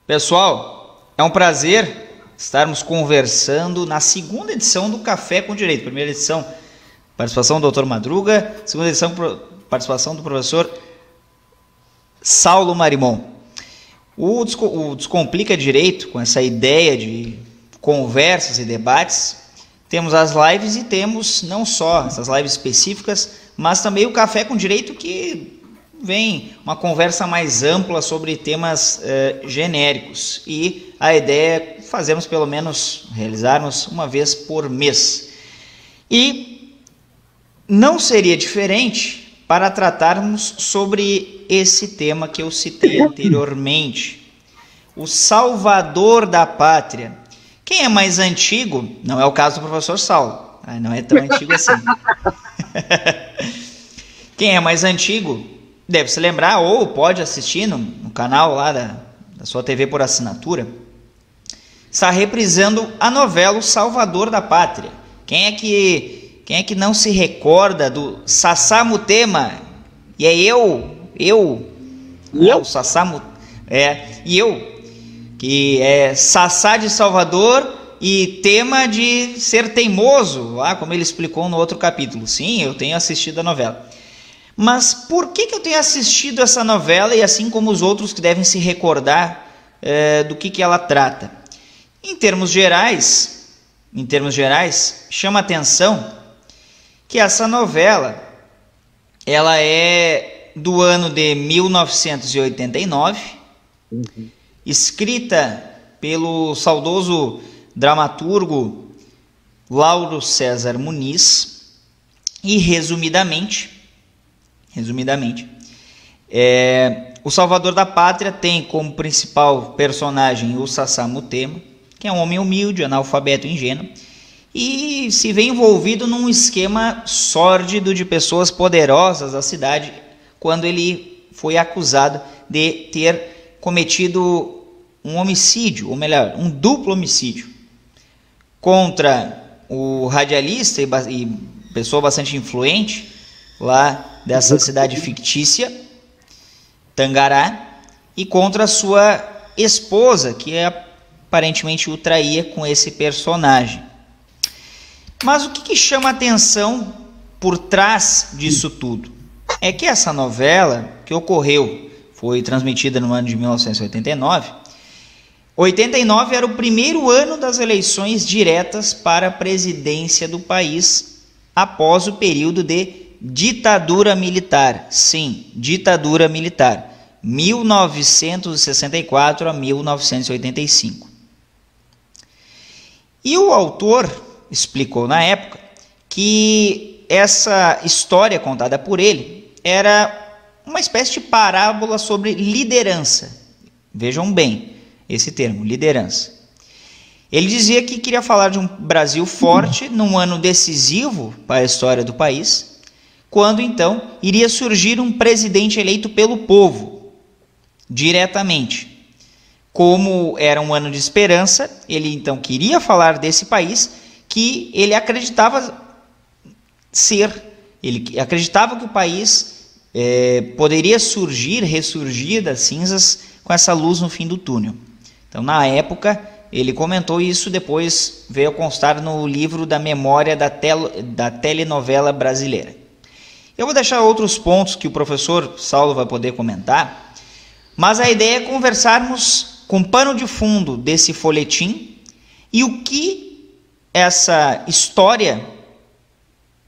Pessoal, é um prazer estarmos conversando na segunda edição do Café com Direito. Primeira edição, participação do Dr. Madruga. Segunda edição, participação do professor Saulo Marimon. O Descomplica Direito, com essa ideia de conversas e debates, temos as lives e temos não só essas lives específicas, mas também o Café com Direito, que vem uma conversa mais ampla sobre temas genéricos. E a ideia é fazermos pelo menos, realizarmos uma vez por mês. E não seria diferente para tratarmos sobre esse tema que eu citei anteriormente, o Salvador da Pátria. Quem é mais antigo, não é o caso do professor Saulo, não é tão antigo assim. Quem é mais antigo deve se lembrar, ou pode assistir no canal lá da sua TV por assinatura, está reprisando a novela O Salvador da Pátria. Quem é que não se recorda do Sassá Mutema? E é eu, o Sassá que é Sassá de Salvador e tema de ser teimoso, como ele explicou no outro capítulo. Sim, eu tenho assistido a novela. Mas por que eu tenho assistido essa novela, e assim como os outros que devem se recordar do que ela trata? Em termos gerais, chama atenção que essa novela ela é do ano de 1989, escrita pelo saudoso dramaturgo Lauro César Muniz, e resumidamente, O Salvador da Pátria tem como principal personagem o Sassá Mutema, que é um homem humilde, analfabeto e ingênuo, e se vê envolvido num esquema sórdido de pessoas poderosas da cidade, quando ele foi acusado de ter cometido um homicídio, ou melhor, um duplo homicídio, contra o radialista e pessoa bastante influente lá dessa cidade fictícia, Tangará, e contra a sua esposa, que aparentemente o traía com esse personagem. Mas o que chama atenção por trás disso tudo é que essa novela, que foi transmitida no ano de 1989, 89 era o primeiro ano das eleições diretas para a presidência do país após o período de ditadura militar. Sim, ditadura militar, 1964 a 1985. E o autor explicou na época que essa história contada por ele era uma espécie de parábola sobre liderança. Vejam bem esse termo, liderança. Ele dizia que queria falar de um Brasil forte num ano decisivo para a história do país, quando então iria surgir um presidente eleito pelo povo, diretamente. Como era um ano de esperança, ele então queria falar desse país que ele acreditava ser. Ele acreditava que o país poderia ressurgir das cinzas com essa luz no fim do túnel. Então, na época, ele comentou isso, depois veio a constar no livro da memória da telenovela brasileira. Eu vou deixar outros pontos que o professor Saulo vai poder comentar, mas a ideia é conversarmos com pano de fundo desse folhetim e o que essa história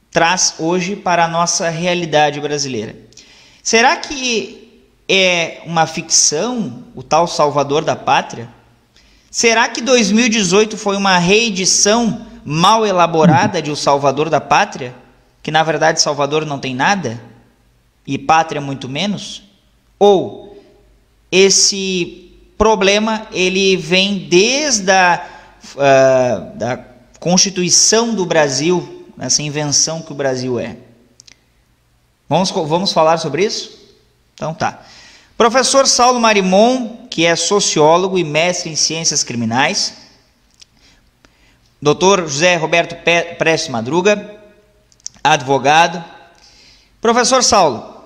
traz hoje para a nossa realidade brasileira. Será que é uma ficção o tal Salvador da Pátria? Será que 2018 foi uma reedição mal elaborada de O Salvador da Pátria? Que na verdade Salvador não tem nada? E Pátria muito menos? Ou esse problema ele vem desde da Constituição do Brasil, essa invenção que o Brasil é? Vamos falar sobre isso? Então tá. Professor Saulo Marimon, que é sociólogo e mestre em ciências criminais. Dr. José Roberto Prestes Madruga, advogado. Professor Saulo,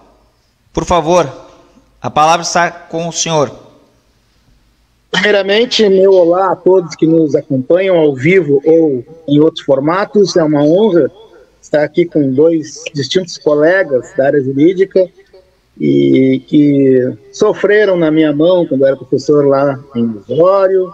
Por favor, a palavra está com o senhor. Primeiramente, meu olá a todos que nos acompanham ao vivo ou em outros formatos. É uma honra estar aqui com dois distintos colegas da área jurídica e que sofreram na minha mão quando eu era professor lá em Osório,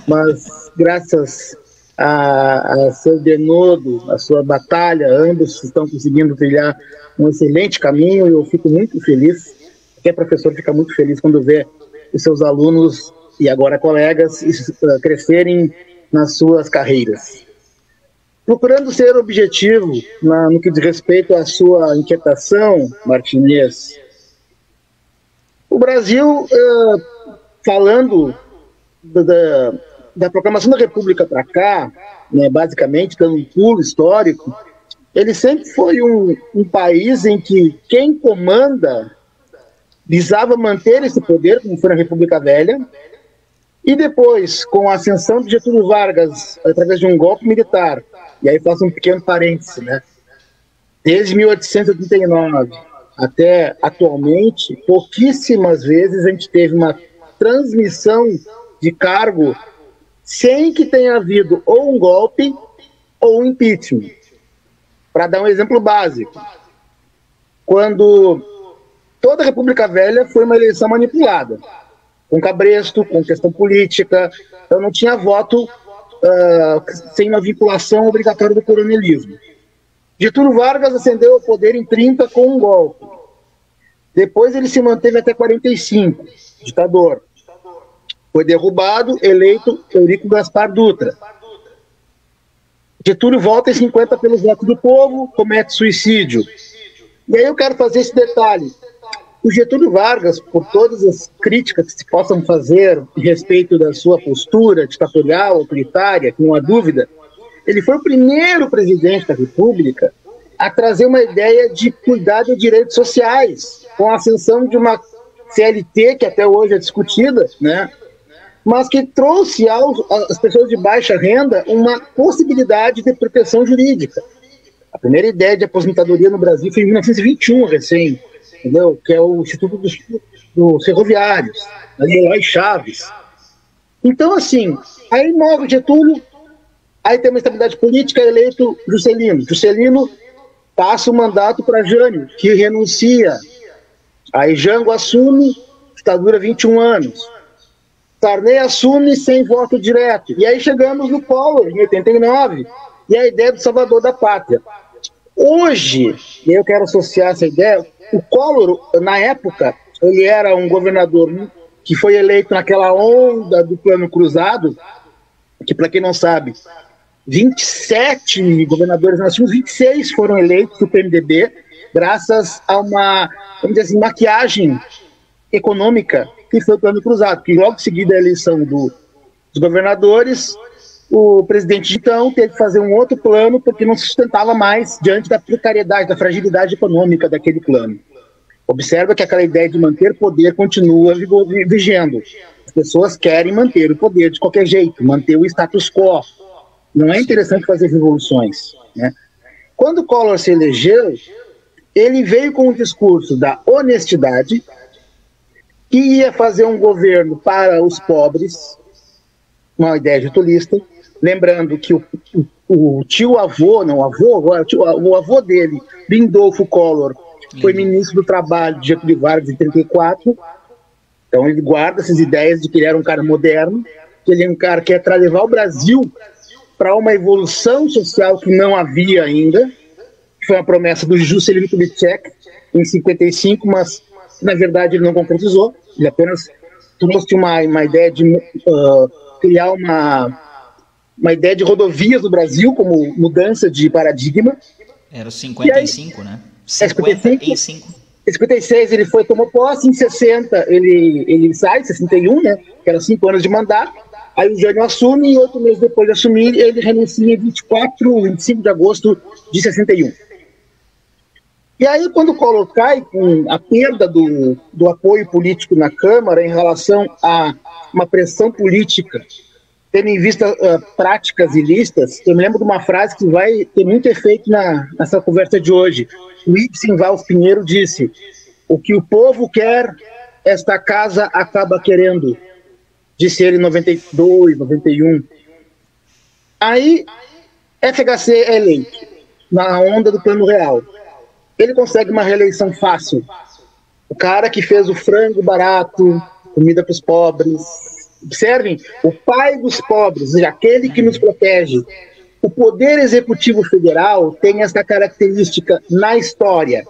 mas graças a seu denodo, a sua batalha, ambos estão conseguindo trilhar um excelente caminho e eu fico muito feliz. Qualquer professor fica muito feliz quando vê os seus alunos e agora colegas crescerem nas suas carreiras. Procurando ser objetivo no que diz respeito à sua inquietação, Martinez, o Brasil, falando da proclamação da República para cá, né, basicamente dando um pulo histórico, ele sempre foi um país em que quem comanda visava manter esse poder, como foi na República Velha, e depois, com a ascensão de Getúlio Vargas, através de um golpe militar, e aí faço um pequeno parêntese, né? Desde 1889 até atualmente, pouquíssimas vezes a gente teve uma transmissão de cargo sem que tenha havido ou um golpe ou um impeachment. Para dar um exemplo básico, quando toda a República Velha foi uma eleição manipulada, com cabresto, com questão política, então não tinha voto sem uma vinculação obrigatória do coronelismo. Getúlio Vargas ascendeu ao poder em 30 com um golpe. Depois ele se manteve até 45, ditador. Foi derrubado, eleito Eurico Gaspar Dutra. Getúlio volta em 50 pelos votos do povo, comete suicídio. E aí eu quero fazer esse detalhe. O Getúlio Vargas, por todas as críticas que se possam fazer a respeito da sua postura ditatorial, autoritária, que não há dúvida, ele foi o primeiro presidente da República a trazer uma ideia de cuidar de direitos sociais, com a ascensão de uma CLT, que até hoje é discutida, né? Mas que trouxe às pessoas de baixa renda uma possibilidade de proteção jurídica. A primeira ideia de aposentadoria no Brasil foi em 1921, recém, entendeu? Que é o Instituto dos Ferroviários, ali Eloy Chaves. Então, assim, aí morre Getúlio, aí tem uma estabilidade política, eleito Juscelino. Juscelino passa o mandato para Jânio, que renuncia. Aí Jango assume, ditadura 21 anos. Sarney assume sem voto direto. E aí chegamos no Collor, em 89, e a ideia do salvador da pátria. Hoje, e eu quero associar essa ideia, o Collor, na época, ele era um governador que foi eleito naquela onda do Plano Cruzado, que, para quem não sabe, 27 governadores, nós tínhamos 26 foram eleitos do PMDB, graças a uma, vamos dizer assim, maquiagem econômica que foi o Plano Cruzado, que logo em seguida a eleição dos governadores, o presidente de então teve que fazer um outro plano porque não se sustentava mais diante da precariedade, da fragilidade econômica daquele plano. Observa que aquela ideia de manter poder continua vigendo. As pessoas querem manter o poder de qualquer jeito, manter o status quo. Não é interessante fazer revoluções, né? Quando Collor se elegeu, ele veio com um discurso da honestidade, que ia fazer um governo para os pobres, uma ideia getulista, lembrando que o tio-avô, não, o avô dele, Lindolfo Collor, foi ministro do Trabalho de Getúlio Vargas em 34, então ele guarda essas ideias de que ele era um cara moderno, que ele é um cara que ia levar o Brasil para uma evolução social que não havia ainda, que foi uma promessa do Juscelino Kubitschek em 55, mas na verdade ele não concretizou, ele apenas trouxe uma ideia de criar uma ideia de rodovias do Brasil como mudança de paradigma. Era o 55, né? 55. Em 56 ele tomou posse, em 60 ele sai, 61, né? Que era 5 anos de mandato. Aí o Jânio assume e 8 meses depois de assumir ele renuncia em 25 de agosto de 61. E aí, quando o Collor cai com a perda do apoio político na Câmara em relação a uma pressão política, tendo em vista práticas ilícitas, eu me lembro de uma frase que vai ter muito efeito nessa conversa de hoje. O Ibsen Valls Pinheiro disse: O que o povo quer, esta casa acaba querendo, disse ele em 92, 91. Aí, FHC é eleito, na onda do Plano Real. Ele consegue uma reeleição fácil. O cara que fez o frango barato, comida para os pobres. Observem, o pai dos pobres, aquele que nos protege. O Poder Executivo Federal tem essa característica na história.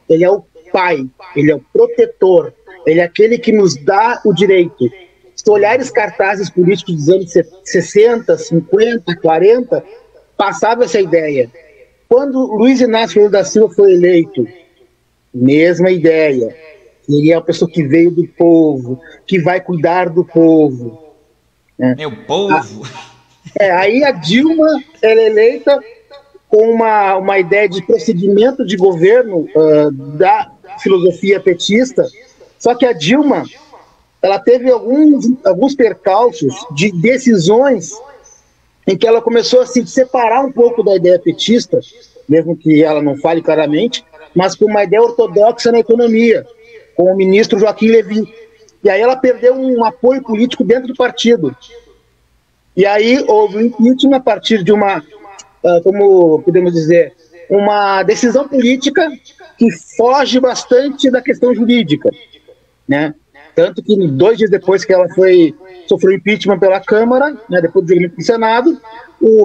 Ele é o pai, ele é o protetor, ele é aquele que nos dá o direito. Se olhares cartazes políticos dos anos 60, 50, 40, passava essa ideia. Quando Luiz Inácio Lula da Silva foi eleito, mesma ideia. Ele é uma pessoa que veio do povo, que vai cuidar do povo. Né? Meu povo! Aí a Dilma ela é eleita com uma ideia de procedimento de governo da filosofia petista, só que a Dilma ela teve alguns percalços de decisões em que ela começou a se separar um pouco da ideia petista, mesmo que ela não fale claramente, mas com uma ideia ortodoxa na economia, com o ministro Joaquim Levy. E aí ela perdeu um apoio político dentro do partido. E aí houve um impeachment a partir de uma, como podemos dizer, uma decisão política que foge bastante da questão jurídica, né? Tanto que 2 dias depois que ela sofreu impeachment pela Câmara, né, depois do julgamento do Senado,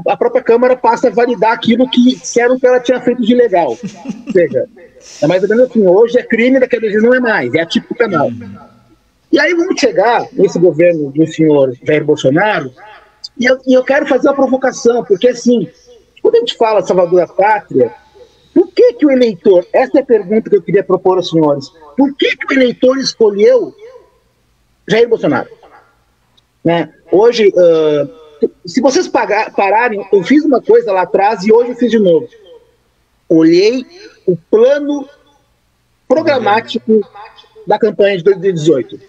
a própria Câmara passa a validar aquilo que disseram que ela tinha feito de legal. Ou seja, é mais ou menos assim, hoje é crime, daqui a 2 dias não é mais, é atípico penal. E aí vamos chegar nesse governo do senhor Jair Bolsonaro, e eu quero fazer uma provocação, porque assim, quando a gente fala Salvador da Pátria, por que o eleitor, essa é a pergunta que eu queria propor aos senhores, por que o eleitor escolheu Jair Bolsonaro? Né? Hoje, se vocês pararem, eu fiz uma coisa lá atrás e hoje eu fiz de novo. Olhei o plano programático da campanha de 2018.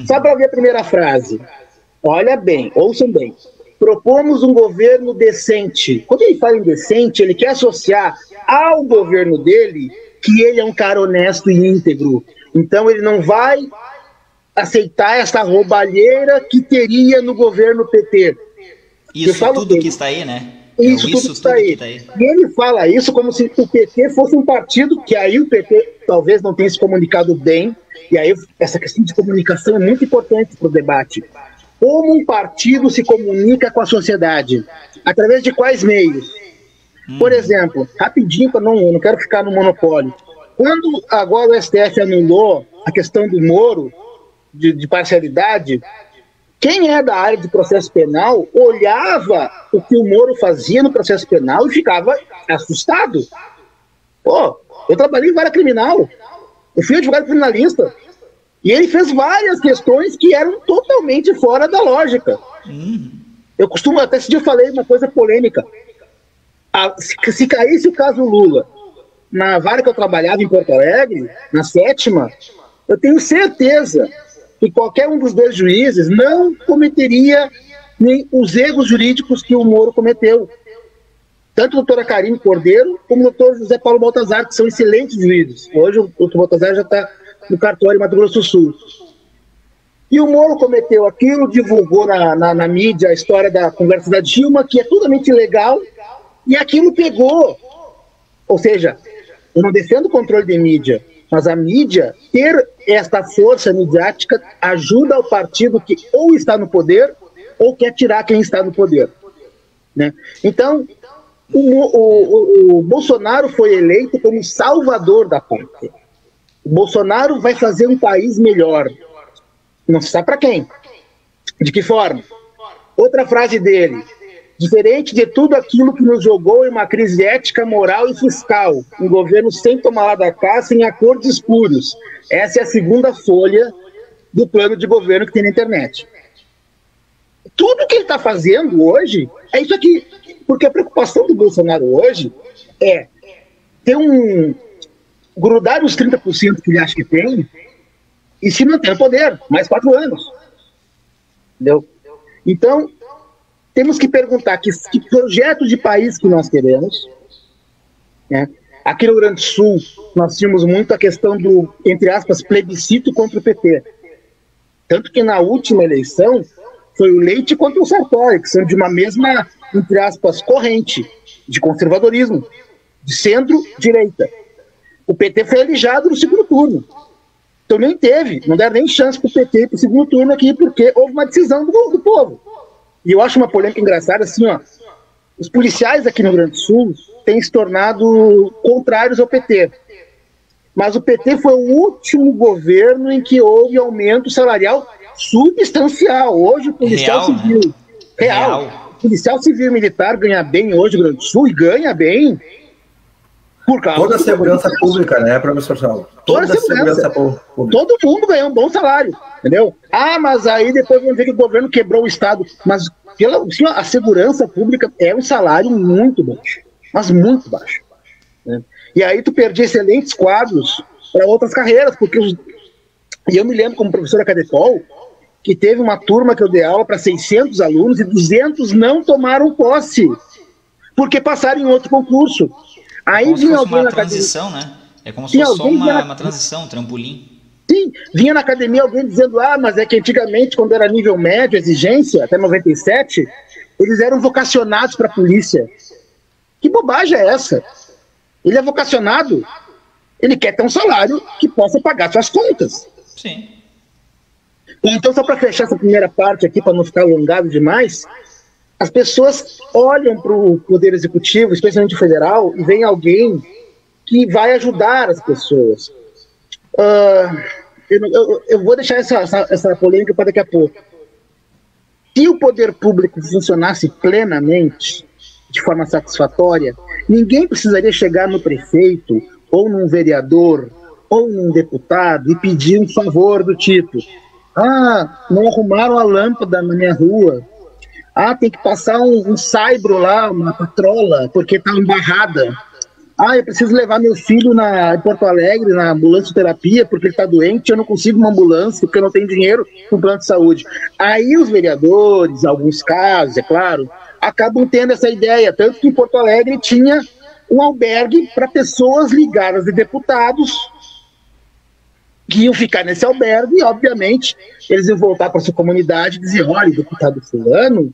Só para ver a primeira frase. Olha bem, ouçam bem. Propomos um governo decente. Quando ele fala em decente, ele quer associar ao governo dele que ele é um cara honesto e íntegro. Então ele não vai aceitar essa roubalheira que teria no governo PT. Isso tudo que está aí, né? Isso tudo que está aí. E ele fala isso como se o PT fosse um partido, que aí o PT talvez não tenha se comunicado bem, e aí essa questão de comunicação é muito importante para o debate. Como um partido se comunica com a sociedade? Através de quais meios? Por exemplo, rapidinho, eu não quero ficar no monopólio. Quando agora o STF anulou a questão do Moro, de parcialidade, quem é da área de processo penal olhava o que o Moro fazia no processo penal e ficava assustado. Pô, eu trabalhei em vara criminal, eu fui advogado criminalista, e ele fez várias questões que eram totalmente fora da lógica. Eu costumo, até esse dia eu falei uma coisa polêmica. Se caísse o caso Lula na vara que eu trabalhava em Porto Alegre, na 7ª, eu tenho certeza que qualquer um dos 2 juízes não cometeria nem os erros jurídicos que o Moro cometeu. Tanto a doutora Karine Cordeiro como o doutor José Paulo Baltazar, que são excelentes juízes. Hoje o doutor Baltazar já está no cartório em Mato Grosso do Sul. E o Moro cometeu aquilo, divulgou na mídia a história da conversa da Dilma, que é totalmente ilegal, e aquilo pegou. Ou seja, eu não defendo o controle de mídia, mas a mídia, ter esta força midiática, ajuda o partido que ou está no poder, ou quer tirar quem está no poder. Né? Então, o Bolsonaro foi eleito como salvador da pátria. O Bolsonaro vai fazer um país melhor. Não se sabe para quem. De que forma? Outra frase dele. Diferente de tudo aquilo que nos jogou em uma crise ética, moral e fiscal, um governo sem tomar lá da cá, sem acordos escuros. Essa é a segunda folha do plano de governo que tem na internet. Tudo que ele está fazendo hoje é isso aqui. Porque a preocupação do Bolsonaro hoje é ter grudar nos 30% que ele acha que tem e se manter no poder, mais 4 anos. Entendeu? Então, temos que perguntar que projeto de país que nós queremos, né? Aqui no Rio Grande do Sul, nós tínhamos muito a questão do, entre aspas, plebiscito contra o PT. Tanto que na última eleição foi o Leite contra o Sartori, que são de uma mesma, entre aspas, corrente de conservadorismo, de centro-direita. O PT foi alijado no segundo turno. Então nem teve, não deram nem chance para o PT ir para o segundo turno aqui, porque houve uma decisão do povo. E eu acho uma polêmica engraçada, assim, ó, os policiais aqui no Rio Grande do Sul têm se tornado contrários ao PT. Mas o PT foi o último governo em que houve aumento salarial substancial. Hoje o policial civil... Né? Real. O policial civil e militar ganha bem hoje no Rio Grande do Sul, e ganha bem por causa... Toda a segurança pública, né, professor Saulo? Toda a segurança pública. Todo mundo ganha um bom salário, entendeu? Ah, mas aí depois vão dizer que o governo quebrou o Estado. Mas assim, a segurança pública é um salário muito baixo, mas muito baixo, né? E aí tu perdia excelentes quadros para outras carreiras, porque e eu me lembro como professor da Cadepol, que teve uma turma que eu dei aula para 600 alunos e 200 não tomaram posse, porque passaram em outro concurso. Aí como vinha se fosse alguém uma na transição, né? É como se fosse só uma transição, um trampolim. Sim, vinha na academia alguém dizendo, mas é que antigamente, quando era nível médio, exigência, até 97, eles eram vocacionados para a polícia. Que bobagem é essa? Ele é vocacionado, ele quer ter um salário que possa pagar suas contas. Sim. Então, só para fechar essa primeira parte aqui, para não ficar alongado demais, as pessoas olham para o Poder Executivo, especialmente o federal, e vem alguém que vai ajudar as pessoas. Eu vou deixar essa polêmica para daqui a pouco. Se o poder público funcionasse plenamente, de forma satisfatória, ninguém precisaria chegar no prefeito, ou num vereador, ou num deputado e pedir um favor do tipo: não arrumaram a lâmpada na minha rua. Tem que passar um saibro lá, uma patrola, porque está embarrada. Eu preciso levar meu filho em Porto Alegre, na ambulância terapia, porque ele está doente, eu não consigo uma ambulância, porque eu não tenho dinheiro no plano de saúde. Aí os vereadores, em alguns casos, é claro, acabam tendo essa ideia, tanto que em Porto Alegre tinha um albergue para pessoas ligadas de deputados que iam ficar nesse albergue e, obviamente, eles iam voltar para sua comunidade e dizer: olha, o deputado fulano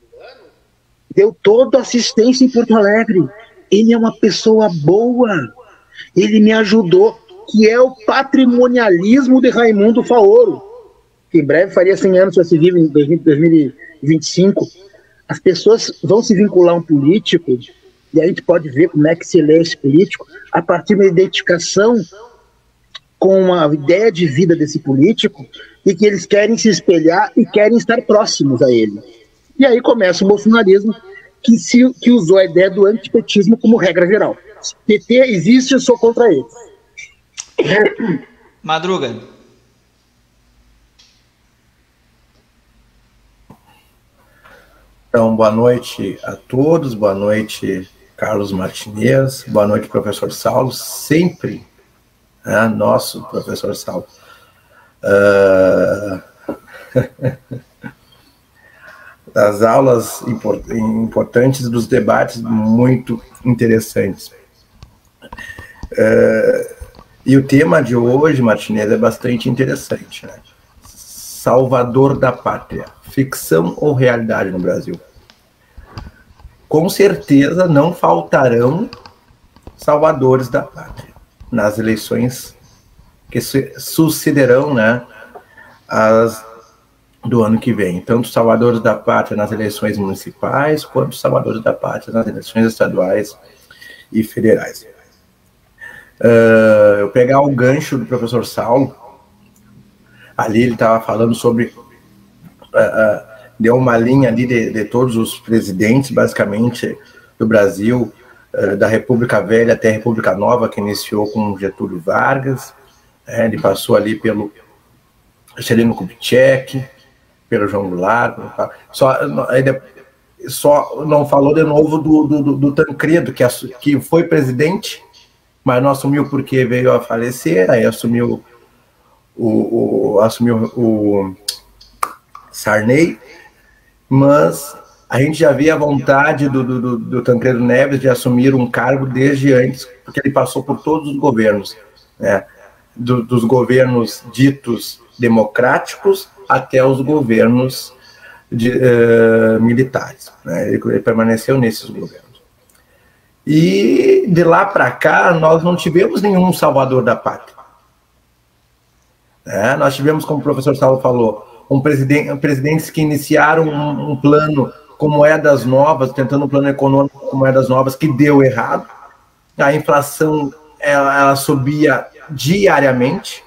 deu toda a assistência em Porto Alegre. Ele é uma pessoa boa, ele me ajudou, que é o patrimonialismo de Raimundo Faoro, que em breve faria 100 anos se vive em 2025. As pessoas vão se vincular a um político, e a gente pode ver como é que se lê esse político, a partir da identificação com a ideia de vida desse político, e que eles querem se espelhar e querem estar próximos a ele. E aí começa o bolsonarismo, que usou a ideia do antipetismo como regra geral. Se PT existe, eu sou contra ele. Madruga. Então, boa noite a todos, boa noite, Carlos Martinez, boa noite, professor Saulo, sempre nosso professor Saulo. Das aulas importantes, dos debates muito interessantes. E o tema de hoje, Martinez, é bastante interessante, né? Salvador da pátria, ficção ou realidade no Brasil? Com certeza não faltarão salvadores da pátria nas eleições que sucederão, né, do ano que vem, tanto salvadores da pátria nas eleições municipais, quanto salvadores da pátria nas eleições estaduais e federais. Eu pegar o gancho do professor Saulo, ali ele estava falando sobre, deu uma linha ali de todos os presidentes, basicamente, do Brasil, da República Velha até a República Nova, que iniciou com Getúlio Vargas, ele passou ali pelo Juscelino Kubitschek, pelo João Goulart, só não falou de novo do Tancredo, que foi presidente, mas não assumiu porque veio a falecer, aí assumiu o Sarney, mas a gente já via a vontade do Tancredo Neves de assumir um cargo desde antes, porque ele passou por todos os governos, né? Dos governos ditos democráticos até os governos militares, né? Ele permaneceu nesses governos. E de lá para cá, nós não tivemos nenhum salvador da pátria. Nós tivemos, como o professor Saulo falou, presidentes que iniciaram um plano como Moedas Novas, tentando um plano econômico com Moedas Novas, que deu errado. A inflação ela subia diariamente,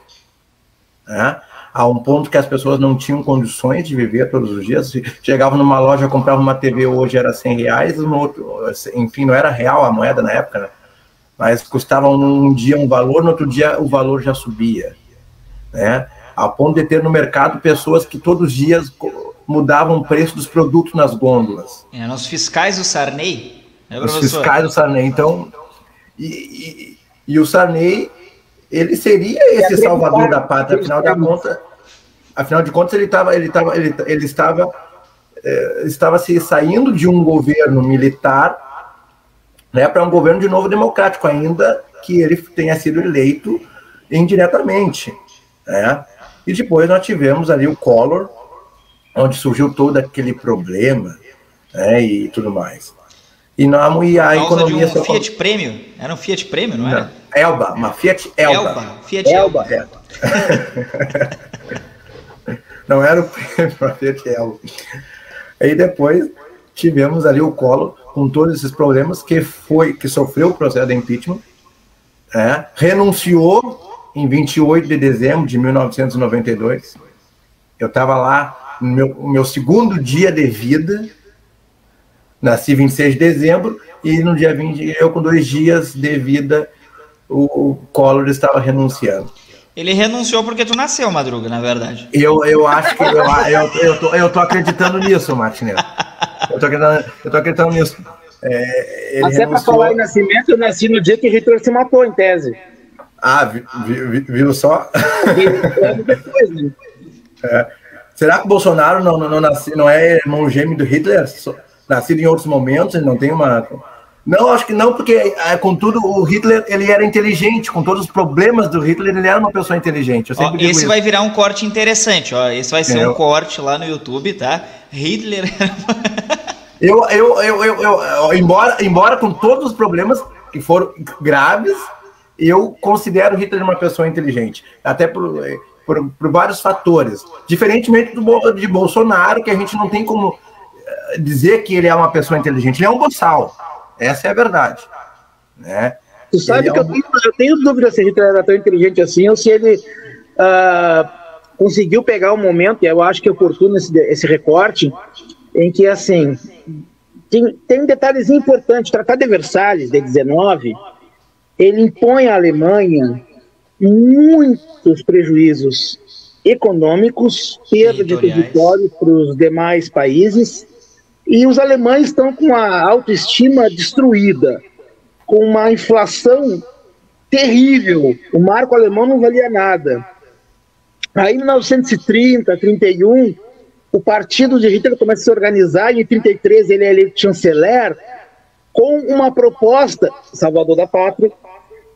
né? A um ponto que as pessoas não tinham condições de viver todos os dias. Chegavam numa loja, compravam uma TV, hoje era R$100, no outro, enfim, não era real a moeda na época, né? Mas custava um dia um valor, no outro dia o valor já subia, né? Ao ponto de ter no mercado pessoas que todos os dias mudavam o preço dos produtos nas gôndolas. Os fiscais do Sarney. Os fiscais do Sarney. Então, e o Sarney, ele seria esse salvador da pátria, afinal de contas, ele estava se saindo de um governo militar, né, para um governo de novo democrático, ainda que ele tenha sido eleito indiretamente, né? E depois nós tivemos ali o Collor, onde surgiu todo aquele problema, né, e tudo mais. E a economia... De um Fiat Premio. Era um Fiat Premio, não era? Elba, uma Fiat Elba. Fiat Elba. Não era o Premio, uma Fiat Elba. Aí depois tivemos ali o Collor, com todos esses problemas, que sofreu o processo de impeachment, renunciou em 28 de dezembro de 1992. Eu estava lá no meu segundo dia de vida, nasci 26 de dezembro, e no dia 20, eu com 2 dias de vida, o Collor estava renunciando. Ele renunciou porque tu nasceu, Madruga, na verdade. Eu acho que eu tô acreditando nisso, Martinez. Eu tô acreditando nisso. Mas é para falar em nascimento, eu nasci no dia que Hitler se matou, em tese. Viu só? Depois, né? Será que o Bolsonaro não é irmão gêmeo do Hitler? Nascido em outros momentos, ele não tem uma... Não, acho que não, porque, contudo, o Hitler, ele era inteligente, com todos os problemas do Hitler, ele era uma pessoa inteligente. Esse vai virar um corte interessante, ó. Esse vai ser um corte lá no YouTube, tá? Hitler... embora com todos os problemas que foram graves, eu considero Hitler uma pessoa inteligente, até por vários fatores. Diferentemente de Bolsonaro, que a gente não tem como dizer que ele é uma pessoa inteligente, ele é um boçal. Essa é a verdade, né? Tu sabe que eu tenho dúvida se Hitler era tão inteligente assim, ou se ele conseguiu pegar um momento, e eu acho que é oportuno esse recorte, em que, assim, tem um detalhezinho importante. O Tratado de Versalhes, de 19, ele impõe à Alemanha muitos prejuízos econômicos, perda de território para os demais países, e os alemães estão com a autoestima destruída, com uma inflação terrível. O marco alemão não valia nada. Aí, em 1930, 31, o partido de Hitler começa a se organizar, e em 33 ele é eleito chanceler, com uma proposta, Salvador da Pátria,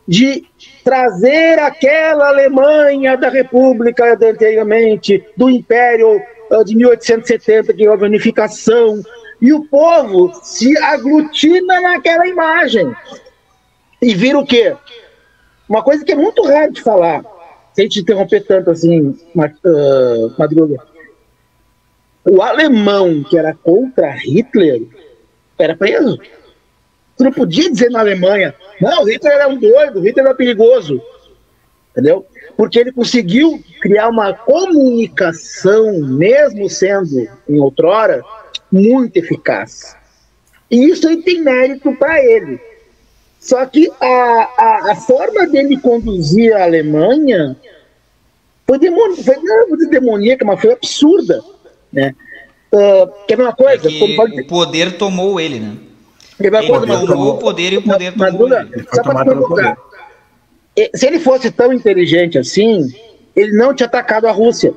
de trazer aquela Alemanha da República de anteriormente, do Império de 1870, que houve a unificação, e o povo se aglutina naquela imagem. E vira o quê? Uma coisa que é muito raro de falar, sem te interromper tanto assim, Madruga. O alemão que era contra Hitler era preso. Tu não podia dizer na Alemanha, não, Hitler era um doido, Hitler era perigoso. Entendeu? Porque ele conseguiu criar uma comunicação, mesmo sendo em outrora, muito eficaz. E isso aí tem mérito para ele. Só que a forma dele conduzir a Alemanha foi demoníaca, mas foi absurda, né? Quer ver uma coisa? O poder tomou ele, né? Ele tomou o poder e o poder tomou ele. Só para colocar, se ele fosse tão inteligente assim, ele não tinha atacado a Rússia.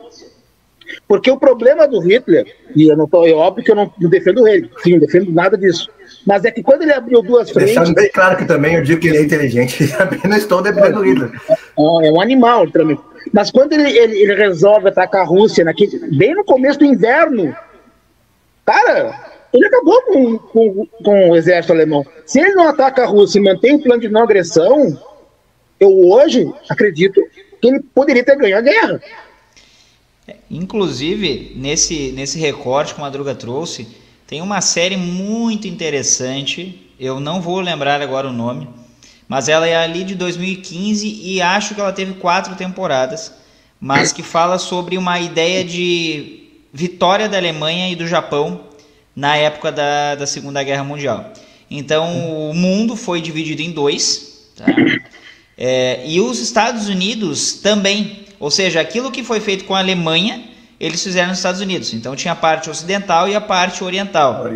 Porque o problema do Hitler, e é óbvio que eu não defendo ele, sim, não defendo nada disso, mas é que quando ele abriu duas frentes... Deixando bem claro que também eu digo que ele é inteligente, não estou defendendo o Hitler. É um animal, literalmente. Mas quando ele resolve atacar a Rússia, bem no começo do inverno, cara, ele acabou com o exército alemão. Se ele não ataca a Rússia e mantém o plano de não agressão, eu hoje acredito que ele poderia ter ganho a guerra. Inclusive, nesse recorte que o Madruga trouxe, tem uma série muito interessante, eu não vou lembrar agora o nome, mas ela é ali de 2015 e acho que ela teve 4 temporadas, mas que fala sobre uma ideia de vitória da Alemanha e do Japão na época da Segunda Guerra Mundial. Então, o mundo foi dividido em 2, tá? E os Estados Unidos também, ou seja, aquilo que foi feito com a Alemanha, eles fizeram nos Estados Unidos. Então tinha a parte ocidental e a parte oriental.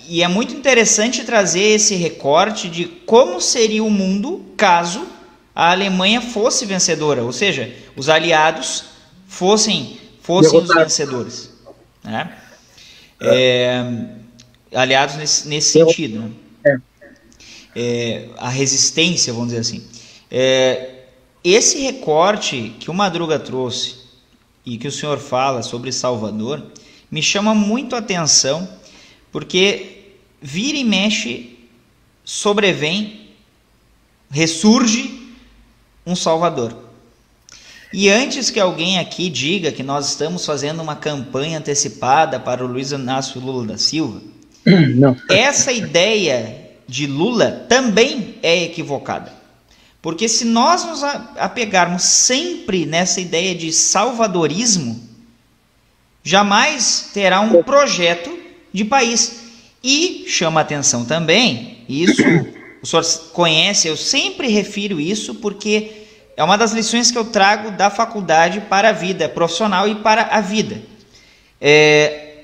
E é muito interessante trazer esse recorte de como seria o mundo caso a Alemanha fosse vencedora, ou seja, os aliados fossem os vencedores, né? Aliados nesse sentido, né? A resistência, vamos dizer assim. Esse recorte que o Madruga trouxe e que o senhor fala sobre Salvador me chama muito a atenção, porque vira e mexe, ressurge um Salvador. E antes que alguém aqui diga que nós estamos fazendo uma campanha antecipada para o Luiz Inácio Lula da Silva, não. Essa ideia de Lula também é equivocada. Porque se nós nos apegarmos sempre nessa ideia de salvadorismo, jamais terá um projeto de país. E chama atenção também, isso o senhor conhece, eu sempre refiro isso porque é uma das lições que eu trago da faculdade para a vida profissional e para a vida.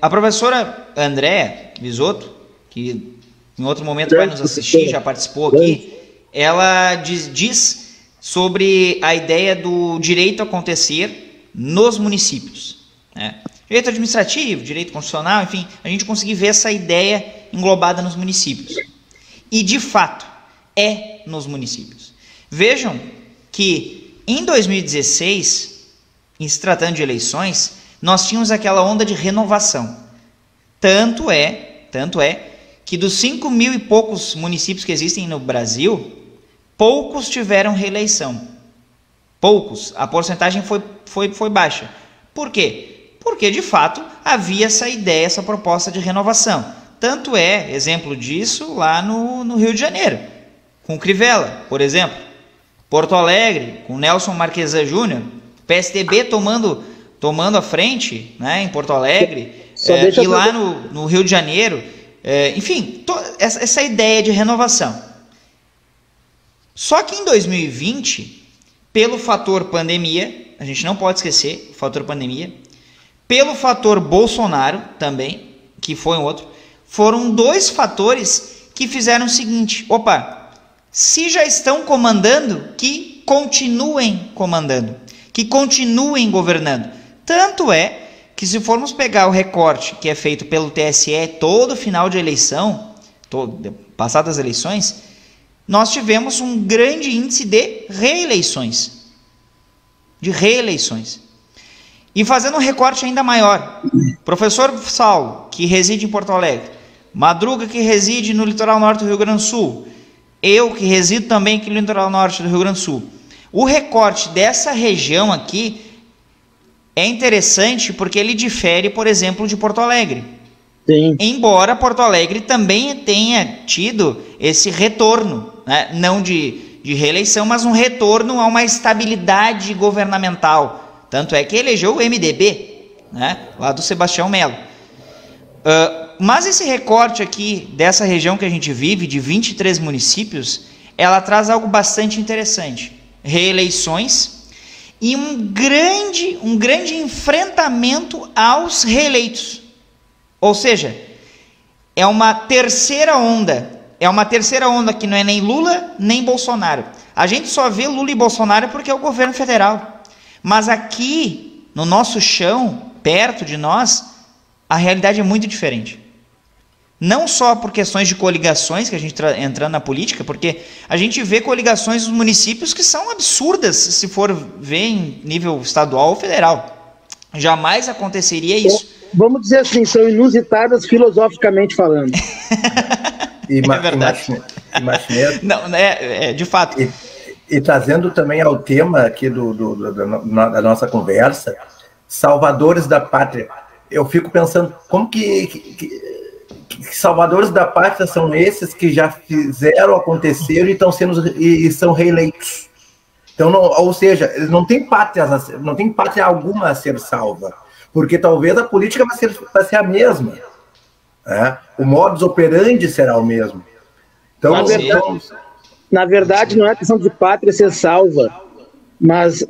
A professora Andréa Bisotto, que em outro momento vai nos assistir, já participou aqui, ela diz sobre a ideia do direito acontecer nos municípios, né? Direito administrativo, direito constitucional, enfim, a gente conseguir ver essa ideia englobada nos municípios. E, de fato, é nos municípios. Vejam que em 2016, em se tratando de eleições, nós tínhamos aquela onda de renovação. Tanto é que dos 5 mil e poucos municípios que existem no Brasil, poucos tiveram reeleição. Poucos. A porcentagem foi baixa. Por quê? Porque, de fato, havia essa ideia, essa proposta de renovação. Tanto é, exemplo disso, lá no Rio de Janeiro, com Crivella, por exemplo. Porto Alegre, com Nelson Marquesan Júnior, PSDB tomando a frente, né, em Porto Alegre, e lá no Rio de Janeiro, enfim, essa ideia de renovação. Só que em 2020, pelo fator pandemia, a gente não pode esquecer o fator pandemia, pelo fator Bolsonaro também, que foi um outro, foram 2 fatores que fizeram o seguinte: opa, se já estão comandando, que continuem comandando, que continuem governando. Tanto é que, se formos pegar o recorte que é feito pelo TSE todo final de eleição, passadas as eleições, nós tivemos um grande índice de reeleições. E fazendo um recorte ainda maior, professor Saulo, que reside em Porto Alegre, Madruga, que reside no litoral norte do Rio Grande do Sul, eu, que resido também aqui no litoral norte do Rio Grande do Sul. O recorte dessa região aqui é interessante porque ele difere, por exemplo, de Porto Alegre. Sim. Embora Porto Alegre também tenha tido esse retorno, né? Não de reeleição, mas um retorno a uma estabilidade governamental. Tanto é que elegeu o MDB, né, lá do Sebastião Melo. Mas esse recorte aqui, dessa região que a gente vive, de 23 municípios, ela traz algo bastante interessante. Reeleições e um grande enfrentamento aos reeleitos. Ou seja, é uma terceira onda. É uma terceira onda que não é nem Lula, nem Bolsonaro. A gente só vê Lula e Bolsonaro porque é o governo federal. Mas aqui no nosso chão, perto de nós, a realidade é muito diferente. Não só por questões de coligações, que a gente entrando na política, porque a gente vê coligações nos municípios que são absurdas, se for ver em nível estadual ou federal. Jamais aconteceria isso. Vamos dizer assim, são inusitadas filosoficamente falando. É verdade. Não, de fato. E trazendo também ao tema aqui da nossa conversa, salvadores da pátria. Eu fico pensando, como que salvadores da pátria são esses que já fizeram acontecer e são reeleitos? Então, ou seja, não tem pátria alguma a ser salva, porque talvez a política vai ser a mesma, né? O modus operandi será o mesmo. Então, na verdade, não é questão de pátria ser salva, mas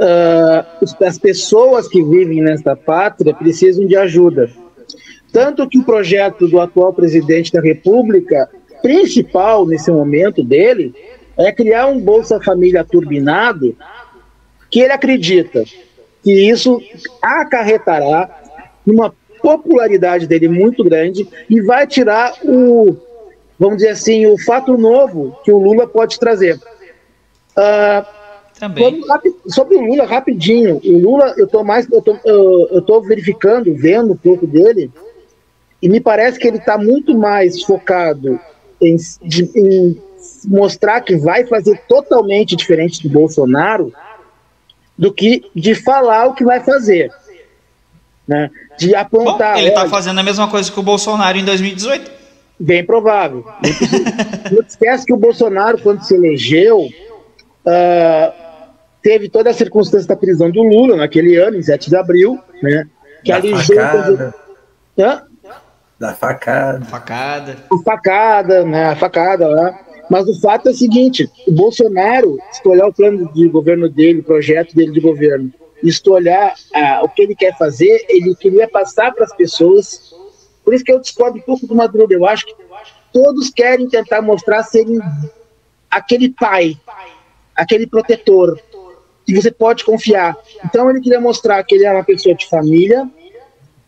as pessoas que vivem nesta pátria precisam de ajuda. Tanto que o projeto do atual presidente da República, principal nesse momento dele, é criar um Bolsa Família turbinado, que ele acredita que isso acarretará uma popularidade dele muito grande e vai tirar vamos dizer assim, o fato novo que o Lula pode trazer. Sobre o Lula, rapidinho. O Lula, eu tô verificando, vendo um pouco dele, e me parece que ele está muito mais focado em mostrar que vai fazer totalmente diferente do Bolsonaro do que de falar o que vai fazer, né? De apontar. Bom, ele está fazendo a mesma coisa que o Bolsonaro em 2018. Bem provável. Não esquece que o Bolsonaro, quando se elegeu, teve toda a circunstância da prisão do Lula naquele ano, em 7 de abril, né? Que alijou da facada. A facada lá. Mas o fato é o seguinte: o Bolsonaro, se tu olhar o plano de governo dele, o projeto dele de governo, e se tu olhar o que ele quer fazer, ele queria passar para as pessoas. Por isso que eu discordo um pouco do Madruga. Eu acho que todos querem tentar mostrar serem aquele pai, aquele protetor, que você pode confiar. Então ele queria mostrar que ele era uma pessoa de família,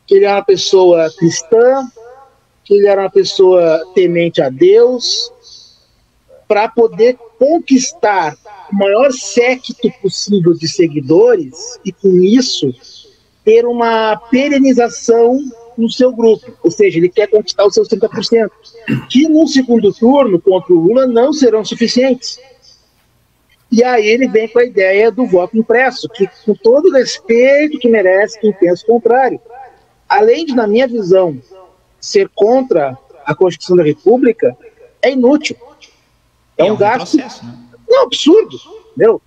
que ele era uma pessoa cristã, que ele era uma pessoa temente a Deus, para poder conquistar o maior séquito possível de seguidores e, com isso, ter uma perenização no seu grupo. Ou seja, ele quer conquistar os seus 30%, que no segundo turno contra o Lula não serão suficientes. E aí ele vem com a ideia do voto impresso, que, com todo o respeito que merece quem pensa o contrário, além de, na minha visão, ser contra a Constituição da República, é inútil. É um gasto processo, né? Não, absurdo, entendeu?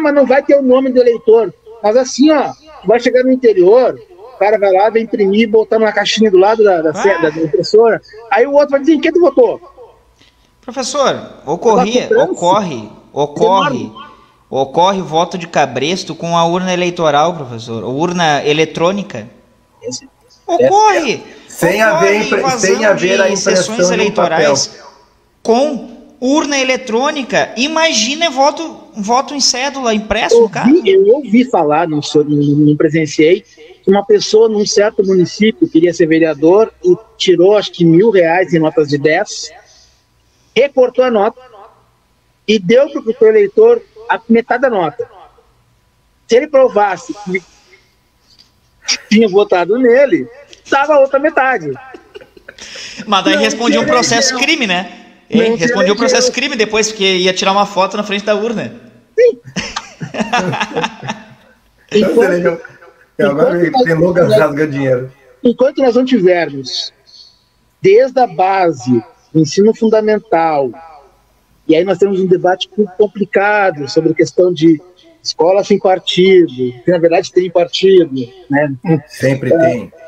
Mas não vai ter o nome do eleitor. Mas assim, vai chegar no interior, o cara vai lá, vai imprimir e botar numa caixinha do lado da impressora, aí o outro vai dizer: em quem tu votou? Professor, ocorre voto de cabresto com a urna eleitoral, professor, urna eletrônica. Ocorre! Sem haver a impressão sessões eleitorais com urna eletrônica. Imagina voto em cédula impresso, no caso. Eu ouvi falar, não presenciei, que uma pessoa num certo município queria ser vereador e tirou acho que R$1.000 em notas de 10, recortou a nota e deu para o eleitor a metade da nota. Se ele provasse que tinha votado nele, dava a outra metade. Mas daí respondia um processo crime, né? Respondia um processo crime depois, porque ia tirar uma foto na frente da urna. Sim. Enquanto nós não tivermos, desde a base, o ensino fundamental, e aí nós temos um debate muito complicado sobre a questão de escola sem partido, que na verdade tem partido, né? Sempre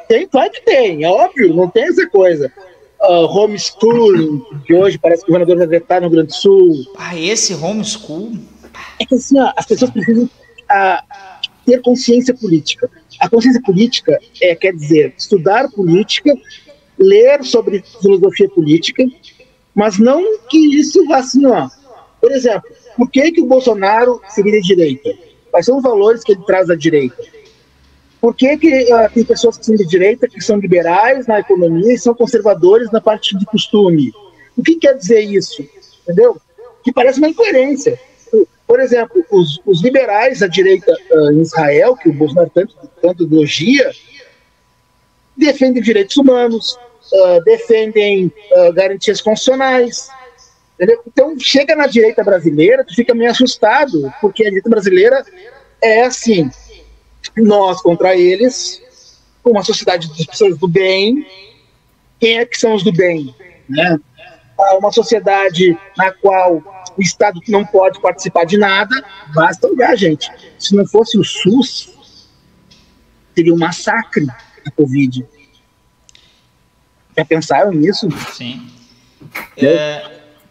tem. Claro que tem, é óbvio, não tem essa coisa. Homeschooling, que hoje parece que o governador vai vetar no Rio Grande do Sul. Esse homeschool? É que assim, as pessoas precisam ter consciência política. A consciência política quer dizer estudar política, ler sobre filosofia política, mas não que isso vá assim, Por exemplo, por que o Bolsonaro seria de direita? Quais são os valores que ele traz da direita? Por que tem pessoas que são de direita, que são liberais na economia e são conservadores na parte de costume? O que quer dizer isso? Entendeu? Que parece uma incoerência. Por exemplo, os liberais da direita em Israel, que o Bolsonaro tanto elogia, defendem direitos humanos, defendem garantias constitucionais. Entendeu? Então, chega na direita brasileira, tu fica meio assustado, porque a direita brasileira é assim, nós contra eles, uma sociedade de pessoas do bem. Quem é que são os do bem? Né? Uma sociedade na qual o Estado não pode participar de nada, basta olhar, gente. Se não fosse o SUS, seria um massacre a Covid. Já pensaram nisso? Sim.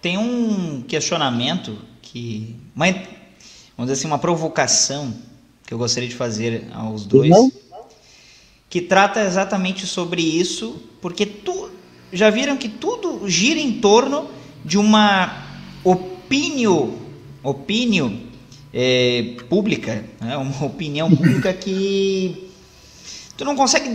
Tem um questionamento que, vamos dizer assim, uma provocação que eu gostaria de fazer aos dois, que trata exatamente sobre isso, porque já viram que tudo gira em torno de uma opinião pública, né? Uma opinião pública que tu não consegue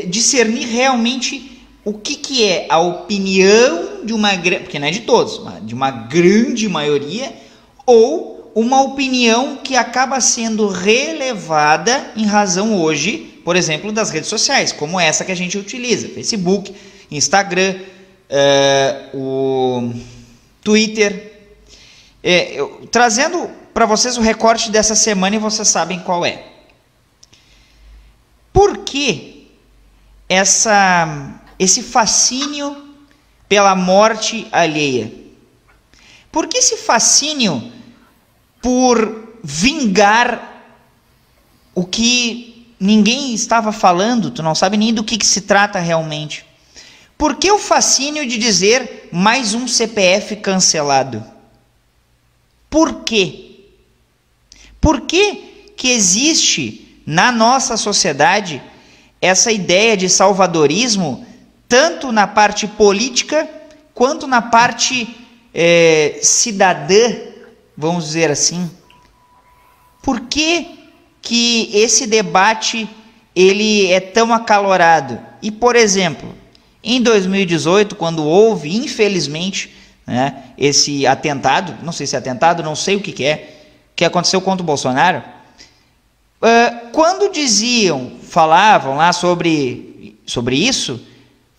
discernir realmente o que é a opinião de uma grande, porque não é de todos, mas de uma grande maioria, ou uma opinião que acaba sendo relevada em razão hoje, por exemplo, das redes sociais, como essa que a gente utiliza, Facebook, Instagram, o Twitter. Trazendo para vocês o recorte dessa semana, e vocês sabem qual é. Por que esse fascínio pela morte alheia? Por que esse fascínio por vingar o que ninguém estava falando? Tu não sabe nem do que se trata realmente. Por que o fascínio de dizer mais um CPF cancelado? Por quê? Por que existe na nossa sociedade essa ideia de salvadorismo, tanto na parte política quanto na parte cidadã, vamos dizer assim? Por que esse debate ele é tão acalorado? E, por exemplo, em 2018, quando houve, infelizmente, né, esse atentado, não sei se é atentado, não sei o que aconteceu contra o Bolsonaro, quando falavam lá sobre isso,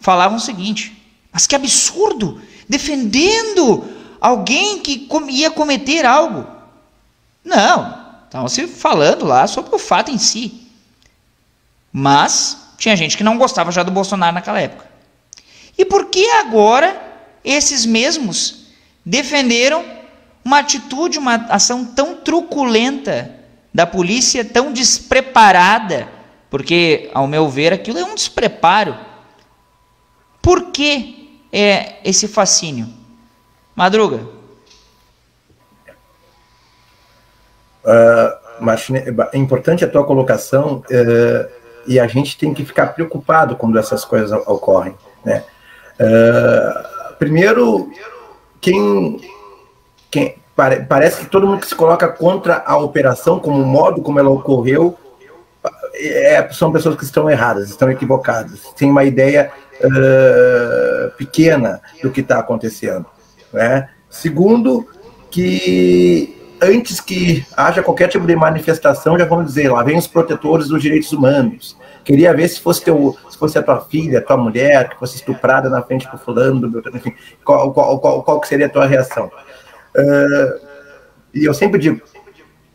falavam o seguinte: mas que absurdo, defendendo alguém que ia cometer algo. Não, estavam se falando lá sobre o fato em si. Mas tinha gente que não gostava já do Bolsonaro naquela época. E por que agora esses mesmos defenderam uma atitude, uma ação tão truculenta da polícia, tão despreparada? Porque, ao meu ver, aquilo é um despreparo. Por que esse fascínio? Madruga. Martins, é importante a tua colocação, e a gente tem que ficar preocupado quando essas coisas ocorrem, né? Primeiro, parece que todo mundo que se coloca contra a operação, como o modo como ela ocorreu, são pessoas que estão erradas, estão equivocadas, têm uma ideia pequena do que está acontecendo, né? Segundo, que antes que haja qualquer tipo de manifestação, já vamos dizer, lá vem os protetores dos direitos humanos. Queria ver se fosse a tua filha, a tua mulher, que fosse estuprada na frente do fulano, enfim, qual que seria a tua reação? E eu sempre digo,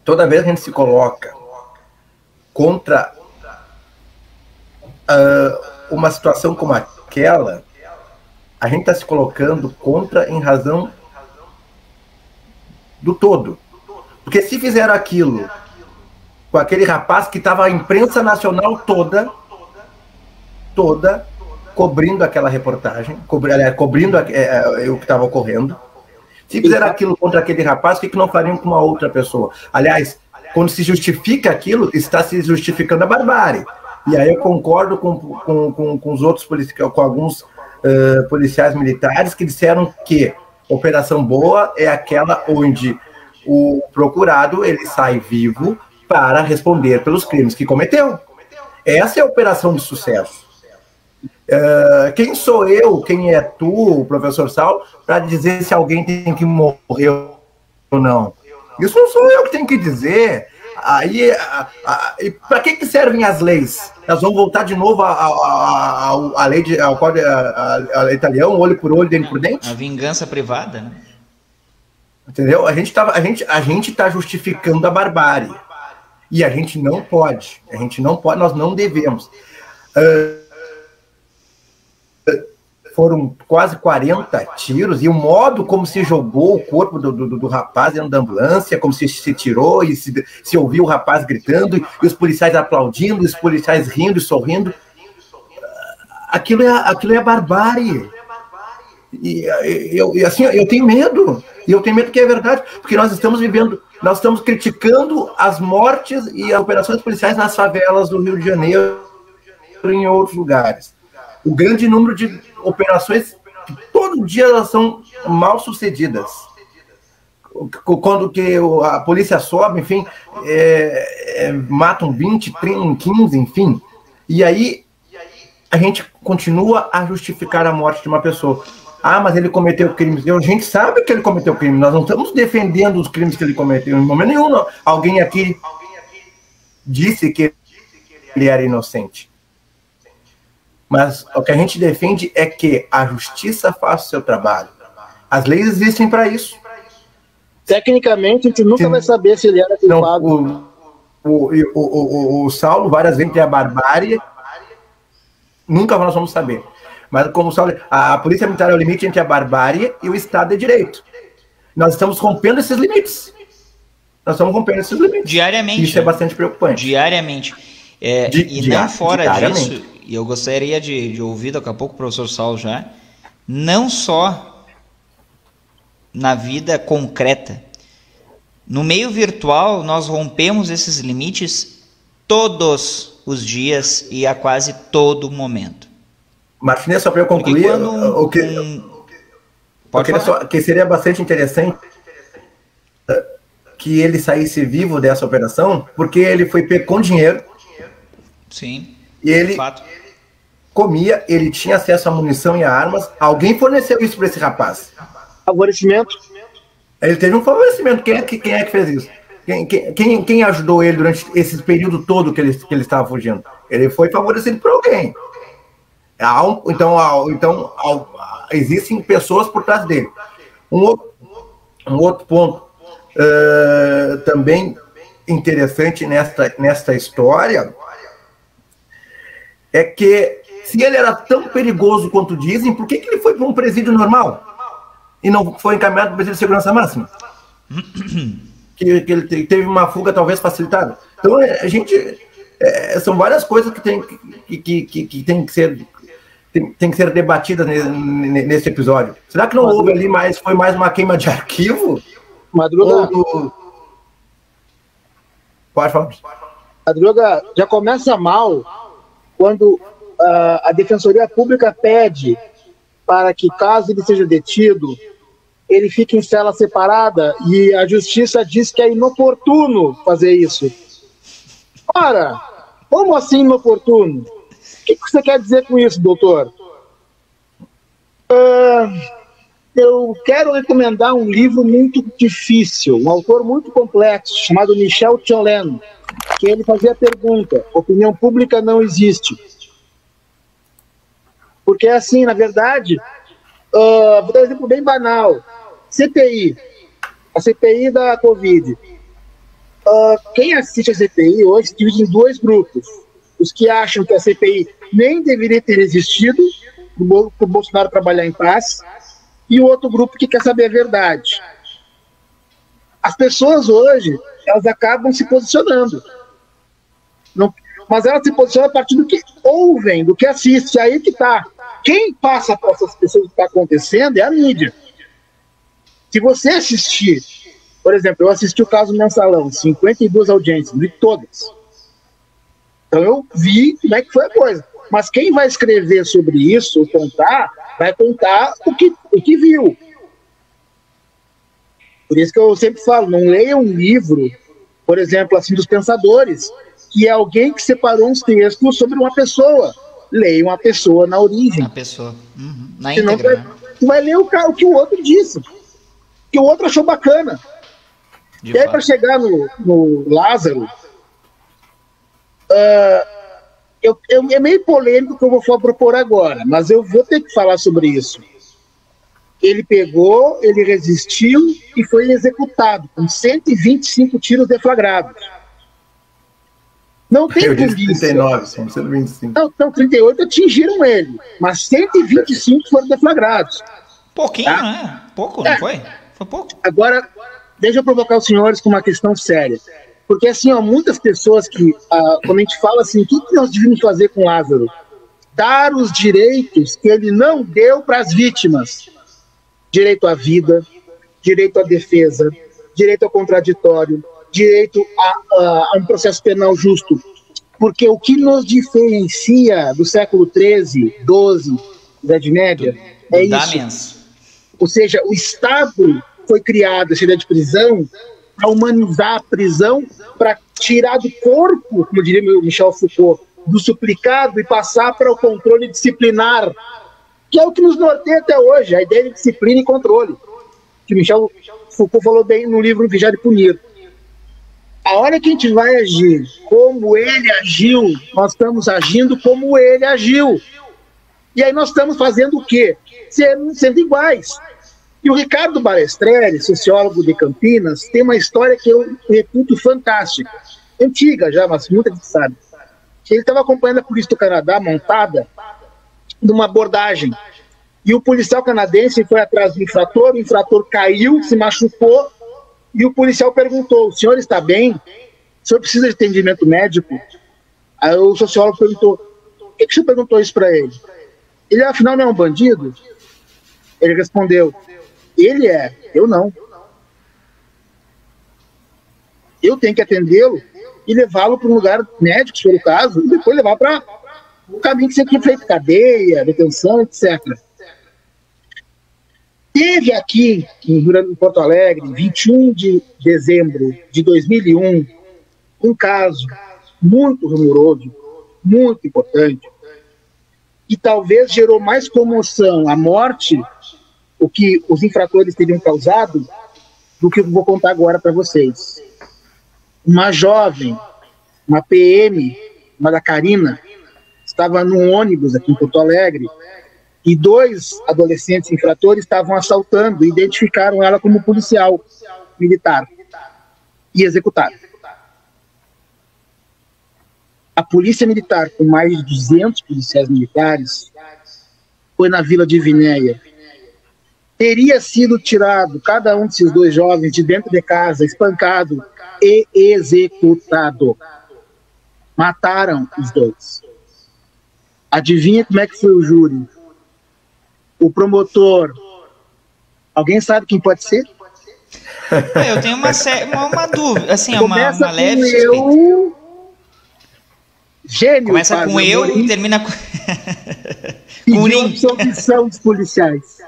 toda vez que a gente se coloca contra uma situação como aquela, a gente está se colocando contra em razão do todo. Porque se fizeram aquilo com aquele rapaz que estava a imprensa nacional toda cobrindo aquela reportagem, cobrindo o que estava ocorrendo, se fizeram aquilo contra aquele rapaz, o que não fariam com uma outra pessoa? Aliás, quando se justifica aquilo, está se justificando a barbárie. E aí eu concordo com os outros policiais, com alguns policiais militares que disseram que operação boa é aquela onde o procurado ele sai vivo para responder pelos crimes que cometeu. Essa é a operação de sucesso. Quem sou eu, quem é tu, professor Saulo, para dizer se alguém tem que morrer ou não? Isso não sou eu que tenho que dizer. Aí, para que servem as leis? Nós vamos voltar de novo à lei a lei italiana, olho por olho, dente por dente? A vingança privada, né? Entendeu? A gente tá justificando a barbárie. E a gente não pode. Nós não devemos. Foram quase 40 tiros, e o modo como se jogou o corpo do rapaz dentro da ambulância, como se tirou, e se ouviu o rapaz gritando, e os policiais aplaudindo, os policiais rindo e sorrindo. Aquilo é barbárie. E assim, eu tenho medo. E eu tenho medo que é verdade, porque nós estamos criticando as mortes e as operações policiais nas favelas do Rio de Janeiro e em outros lugares. O grande número de operações que todo dia elas são mal sucedidas. Quando que a polícia sobe, enfim, matam 20, 30, 15, enfim. E aí a gente continua a justificar a morte de uma pessoa. Ah, mas ele cometeu crimes. A gente sabe que ele cometeu crimes. Nós não estamos defendendo os crimes que ele cometeu em momento nenhum. Não. Alguém aqui disse que ele era inocente. Mas o que a gente defende é que a justiça faça o seu trabalho. As leis existem para isso. Tecnicamente, a gente nunca vai saber se ele era culpado. O Saulo, várias vezes, tem a barbárie. Nunca nós vamos saber. Mas como o Saulo, a polícia militar é o limite entre a barbárie e o Estado de Direito. Nós estamos rompendo esses limites. Diariamente. Isso é bastante preocupante. Diariamente. Não fora disso, e eu gostaria de ouvir daqui a pouco o professor Saulo já, não só na vida concreta. No meio virtual, nós rompemos esses limites todos os dias e a quase todo momento. Martinez, só para eu concluir, que seria bastante interessante que ele saísse vivo dessa operação, porque ele foi pego com dinheiro. Sim, e ele comia, ele tinha acesso a munição e a armas. Alguém forneceu isso para esse rapaz. Favorecimento. Ele teve um favorecimento. Quem é que fez isso? Quem ajudou ele durante esse período todo que ele estava fugindo? Ele foi favorecido por alguém. Então existem pessoas por trás dele. Um outro ponto também interessante nesta história é que, se ele era tão perigoso quanto dizem, por que ele foi para um presídio normal e não foi encaminhado para o presídio de segurança máxima? que ele teve uma fuga talvez facilitada. Então, a gente... são várias coisas que tem que ser debatidas nesse episódio. Será que não houve ali foi mais uma queima de arquivo? Madruga. Pode falar. Madruga, já começa mal quando a Defensoria Pública pede para que, caso ele seja detido, ele fique em cela separada, e a Justiça diz que é inoportuno fazer isso. Ora, como assim inoportuno? O que você quer dizer com isso, doutor? Eu quero recomendar um livro muito difícil, um autor muito complexo, chamado Michel Tiolen, que ele fazia a pergunta: opinião pública não existe. Porque, assim, na verdade, vou dar um exemplo bem banal. CPI, a CPI da Covid. Quem assiste a CPI hoje se divide em dois grupos. Os que acham que a CPI nem deveria ter existido, para o Bolsonaro trabalhar em paz, e o outro grupo que quer saber a verdade. As pessoas hoje, elas acabam se posicionando. Mas elas se posicionam a partir do que ouvem, do que assistem. Aí que está. Quem passa para essas pessoas o que está acontecendo é a mídia. Se você assistir, por exemplo, eu assisti o caso Mensalão, 52 audiências, vi todas. Então eu vi como é que foi a coisa. Mas quem vai escrever sobre isso, vai contar o que viu. Por isso que eu sempre falo, não leia um livro, por exemplo, assim, dos pensadores, que é alguém que separou uns textos sobre uma pessoa. Leia uma pessoa na origem. Na pessoa. Na Senão íntegra. tu vai ler o que o outro disse, que o outro achou bacana. E aí, para chegar no Lázaro, é meio polêmico o que eu vou propor agora, mas eu vou ter que falar sobre isso. Ele pegou, ele resistiu e foi executado com 125 tiros deflagrados. Não tem polícia. 39, são 125. Não, 38 atingiram ele, mas 125 foram deflagrados. Pouquinho, tá? Né? Pouco, não foi? Foi pouco. Agora, deixa eu provocar os senhores com uma questão séria. Porque, assim, ó, muitas pessoas que, quando a gente fala assim, o que nós devíamos fazer com Lázaro? Dar os direitos que ele não deu para as vítimas. Direito à vida, direito à defesa, direito ao contraditório, direito a um processo penal justo. Porque o que nos diferencia do século XIII, XII, Idade Média, é isso. Ou seja, o Estado foi criado, essa ideia de prisão, para humanizar a prisão, para tirar do corpo, como diria Michel Foucault, do suplicado e passar para o controle disciplinar, que é o que nos norteia até hoje, a ideia de disciplina e controle, que Michel Foucault falou bem no livro Vigiar e Punir. A hora que a gente vai agir como ele agiu, nós estamos agindo como ele agiu. E aí nós estamos fazendo o quê? Sendo iguais. E o Ricardo Balestrelli, sociólogo de Campinas, tem uma história que eu reputo fantástica. Antiga já, mas muita gente sabe. Ele estava acompanhando a polícia do Canadá montada numa abordagem. E o policial canadense foi atrás do infrator, o infrator caiu, se machucou, e o policial perguntou: o senhor está bem? O senhor precisa de atendimento médico? Aí o sociólogo perguntou: por que o senhor perguntou isso para ele? Ele, afinal, não é um bandido? Ele respondeu: ele é, eu não. Eu tenho que atendê-lo e levá-lo para um lugar médico, se for o caso, e depois levar para o caminho que sempre foi feito, cadeia, detenção, etc. Teve aqui, em Porto Alegre, 21 de dezembro de 2001, um caso muito rumoroso, muito importante, que talvez gerou mais comoção a morte, o que os infratores teriam causado, do que eu vou contar agora para vocês. Uma jovem, uma PM, uma da Carina, estava num ônibus aqui em Porto Alegre, e 2 adolescentes infratores estavam assaltando e identificaram ela como policial militar e executaram. A polícia militar, com mais de 200 policiais militares, foi na Vila de Vinéia. Teria sido tirado cada um desses 2 jovens de dentro de casa, espancado e executado. Mataram os 2. Adivinha como é que foi o júri? O promotor, alguém sabe quem pode ser? Eu tenho uma dúvida, assim, Começa uma leve suspeita. Eu... Gênio. Começa com eu e termina com... Pediu absolvição dos policiais.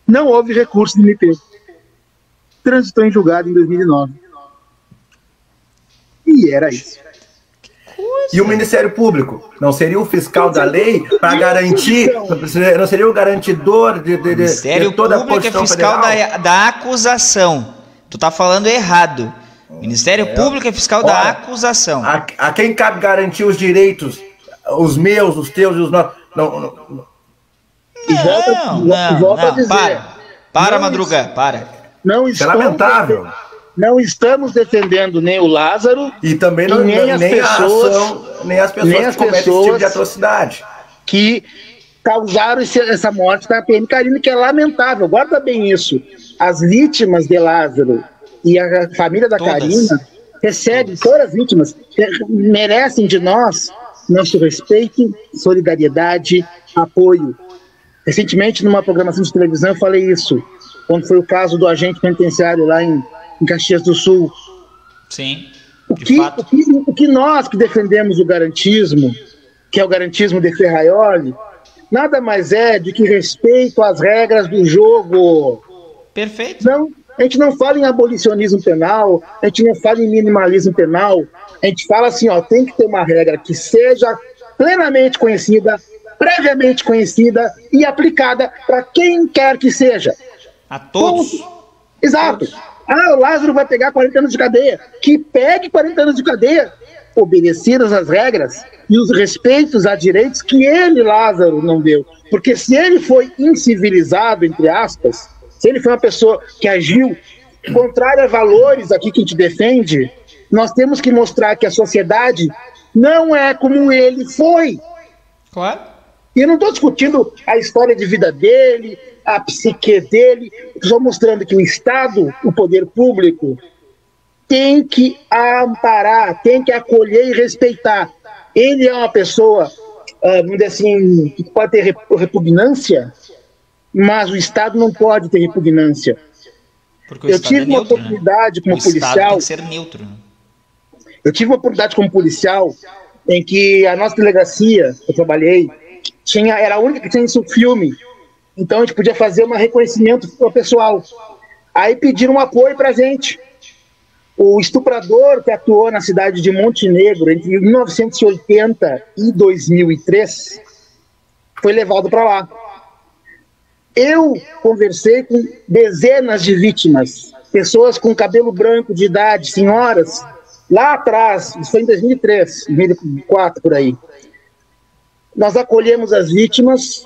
Não houve recurso do MP. Transitou em julgado em 2009. E era isso. E o Ministério Público? Não seria o fiscal da lei para garantir, não seria o garantidor de toda a Constituição é fiscal da acusação. Tu tá falando errado. Ministério Público é fiscal da acusação. A quem cabe garantir os direitos, os meus, os teus e os nossos? Não, para, Madruga, para. Não isso é lamentável. Não estamos defendendo nem o Lázaro e também nem as pessoas que cometem esse tipo de atrocidade. Que causaram essa morte da PM Carina, que é lamentável. Guarda bem isso. As vítimas de Lázaro e a família da Carina recebem, todas as vítimas, merecem de nós nosso respeito, solidariedade, apoio. Recentemente, numa programação de televisão, eu falei isso, quando foi o caso do agente penitenciário lá em Caxias do Sul. Sim. O que nós que defendemos o garantismo, que é o garantismo de Ferraioli, nada mais é do que respeito às regras do jogo. Perfeito. a gente não fala em abolicionismo penal, a gente não fala em minimalismo penal, a gente fala assim, ó, tem que ter uma regra que seja plenamente conhecida, previamente conhecida e aplicada para quem quer que seja. A todos. Exato. O Lázaro vai pegar 40 anos de cadeia. Que pegue 40 anos de cadeia, obedecidas as regras e os respeitos a direitos que ele, Lázaro, não deu. Porque se ele foi incivilizado, entre aspas, se ele foi uma pessoa que agiu contrária a valores aqui que a gente defende, nós temos que mostrar que a sociedade não é como ele foi. Claro. E eu não estou discutindo a história de vida dele, a psique dele, estou mostrando que o Estado, o poder público, tem que amparar, tem que acolher e respeitar. Ele é uma pessoa, vamos dizer assim, que pode ter repugnância, mas o Estado não pode ter repugnância. Porque o Eu Estado tive é uma neutro, oportunidade como o Estado policial. tem que ser neutro. Eu tive uma oportunidade como policial em que a nossa delegacia, que eu trabalhei, era a única que tinha isso filme. Então a gente podia fazer um reconhecimento pro pessoal. Aí pediram um apoio pra gente. O estuprador que atuou na cidade de Montenegro entre 1980 e 2003 foi levado para lá. Eu conversei com dezenas de vítimas, pessoas com cabelo branco de idade, senhoras, lá atrás, isso foi em 2003, 2004, por aí. Nós acolhemos as vítimas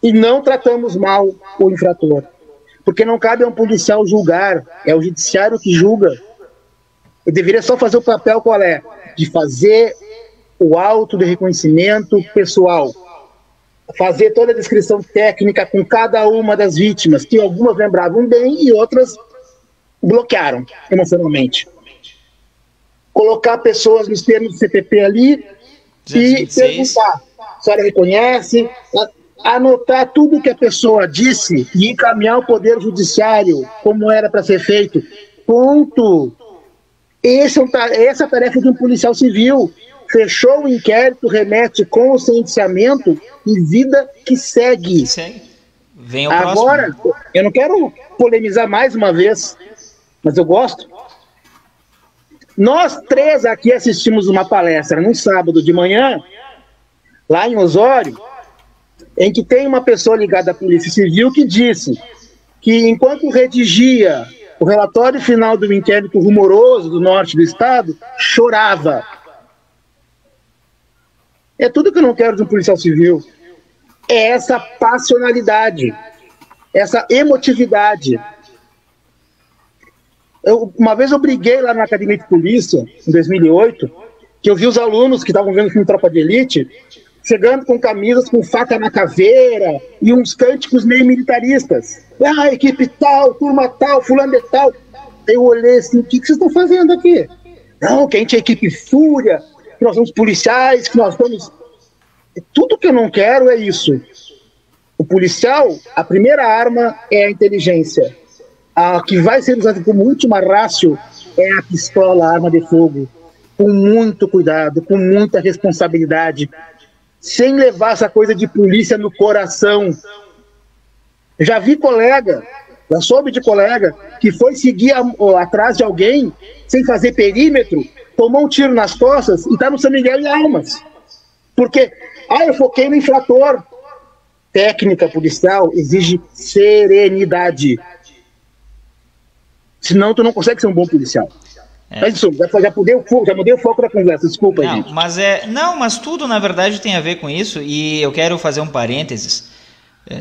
e não tratamos mal o infrator, porque não cabe a um policial julgar, é o judiciário que julga. Eu deveria só fazer o papel qual é? De fazer o auto de reconhecimento pessoal, fazer toda a descrição técnica com cada uma das vítimas, que algumas lembravam bem e outras bloquearam emocionalmente. Colocar pessoas nos termos do CPP ali 226. E perguntar se a senhora reconhece, anotar tudo que a pessoa disse e encaminhar ao Poder Judiciário como era para ser feito. Ponto. Essa é a tarefa de um policial civil. Fechou o inquérito, remete com o sentenciamento e vida que segue. Vem o Agora, próximo. Eu não quero polemizar mais uma vez, mas eu gosto. Nós três aqui assistimos uma palestra no sábado de manhã, lá em Osório, em que tem uma pessoa ligada à Polícia Civil que disse que enquanto redigia o relatório final do inquérito rumoroso do norte do estado, chorava. É tudo que eu não quero de um policial civil. É essa passionalidade, essa emotividade. Uma vez eu briguei lá na Academia de Polícia, em 2008, que eu vi os alunos que estavam vendo o filme Tropa de Elite chegando com camisas com faca na caveira e uns cânticos meio militaristas. Equipe tal, turma tal, fulano de tal. Eu olhei assim, o que vocês estão fazendo aqui? Não, que a gente é equipe Fúria, que nós somos policiais, que nós estamos... Tudo que eu não quero é isso. O policial, a primeira arma é a inteligência. A que vai ser usada como última rácio é a pistola, a arma de fogo. Com muito cuidado, com muita responsabilidade, sem levar essa coisa de polícia no coração. Já vi colega, já soube de colega, que foi seguir atrás de alguém, sem fazer perímetro, tomou um tiro nas costas e está no São Miguel e Almas. Porque, eu foquei no infrator. Técnica policial exige serenidade. Senão tu não consegue ser um bom policial. Mas isso, já mudei o foco da conversa, desculpa, não, gente. Mas tudo, na verdade, tem a ver com isso, e eu quero fazer um parênteses,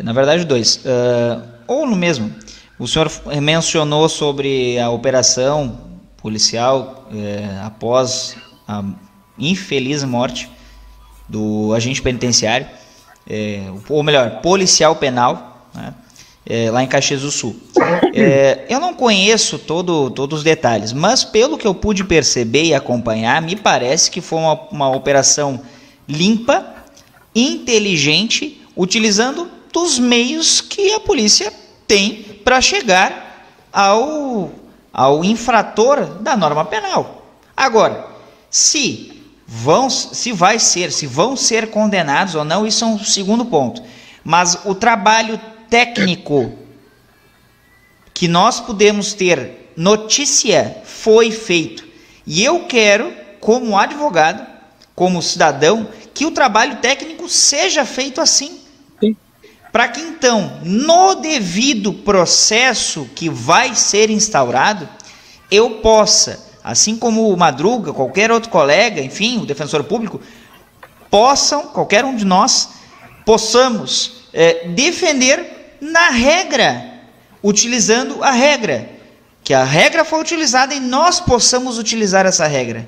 na verdade, dois. Ou no mesmo, o senhor mencionou sobre a operação policial após a infeliz morte do agente penitenciário, ou melhor, policial penal, né? Lá em Caxias do Sul. Eu não conheço todos os detalhes, mas pelo que eu pude perceber e acompanhar, me parece que foi uma operação limpa, inteligente, utilizando dos meios que a polícia tem para chegar ao infrator da norma penal. Agora, se vão ser condenados ou não, isso é um segundo ponto. Mas o trabalho técnico que nós pudemos ter notícia foi feito. E eu quero, como advogado, como cidadão, que o trabalho técnico seja feito assim. Para que então, no devido processo que vai ser instaurado, eu possa, assim como o Madruga, qualquer outro colega, enfim, o defensor público, qualquer um de nós, possamos defender na regra, utilizando a regra, que a regra foi utilizada e nós possamos utilizar essa regra.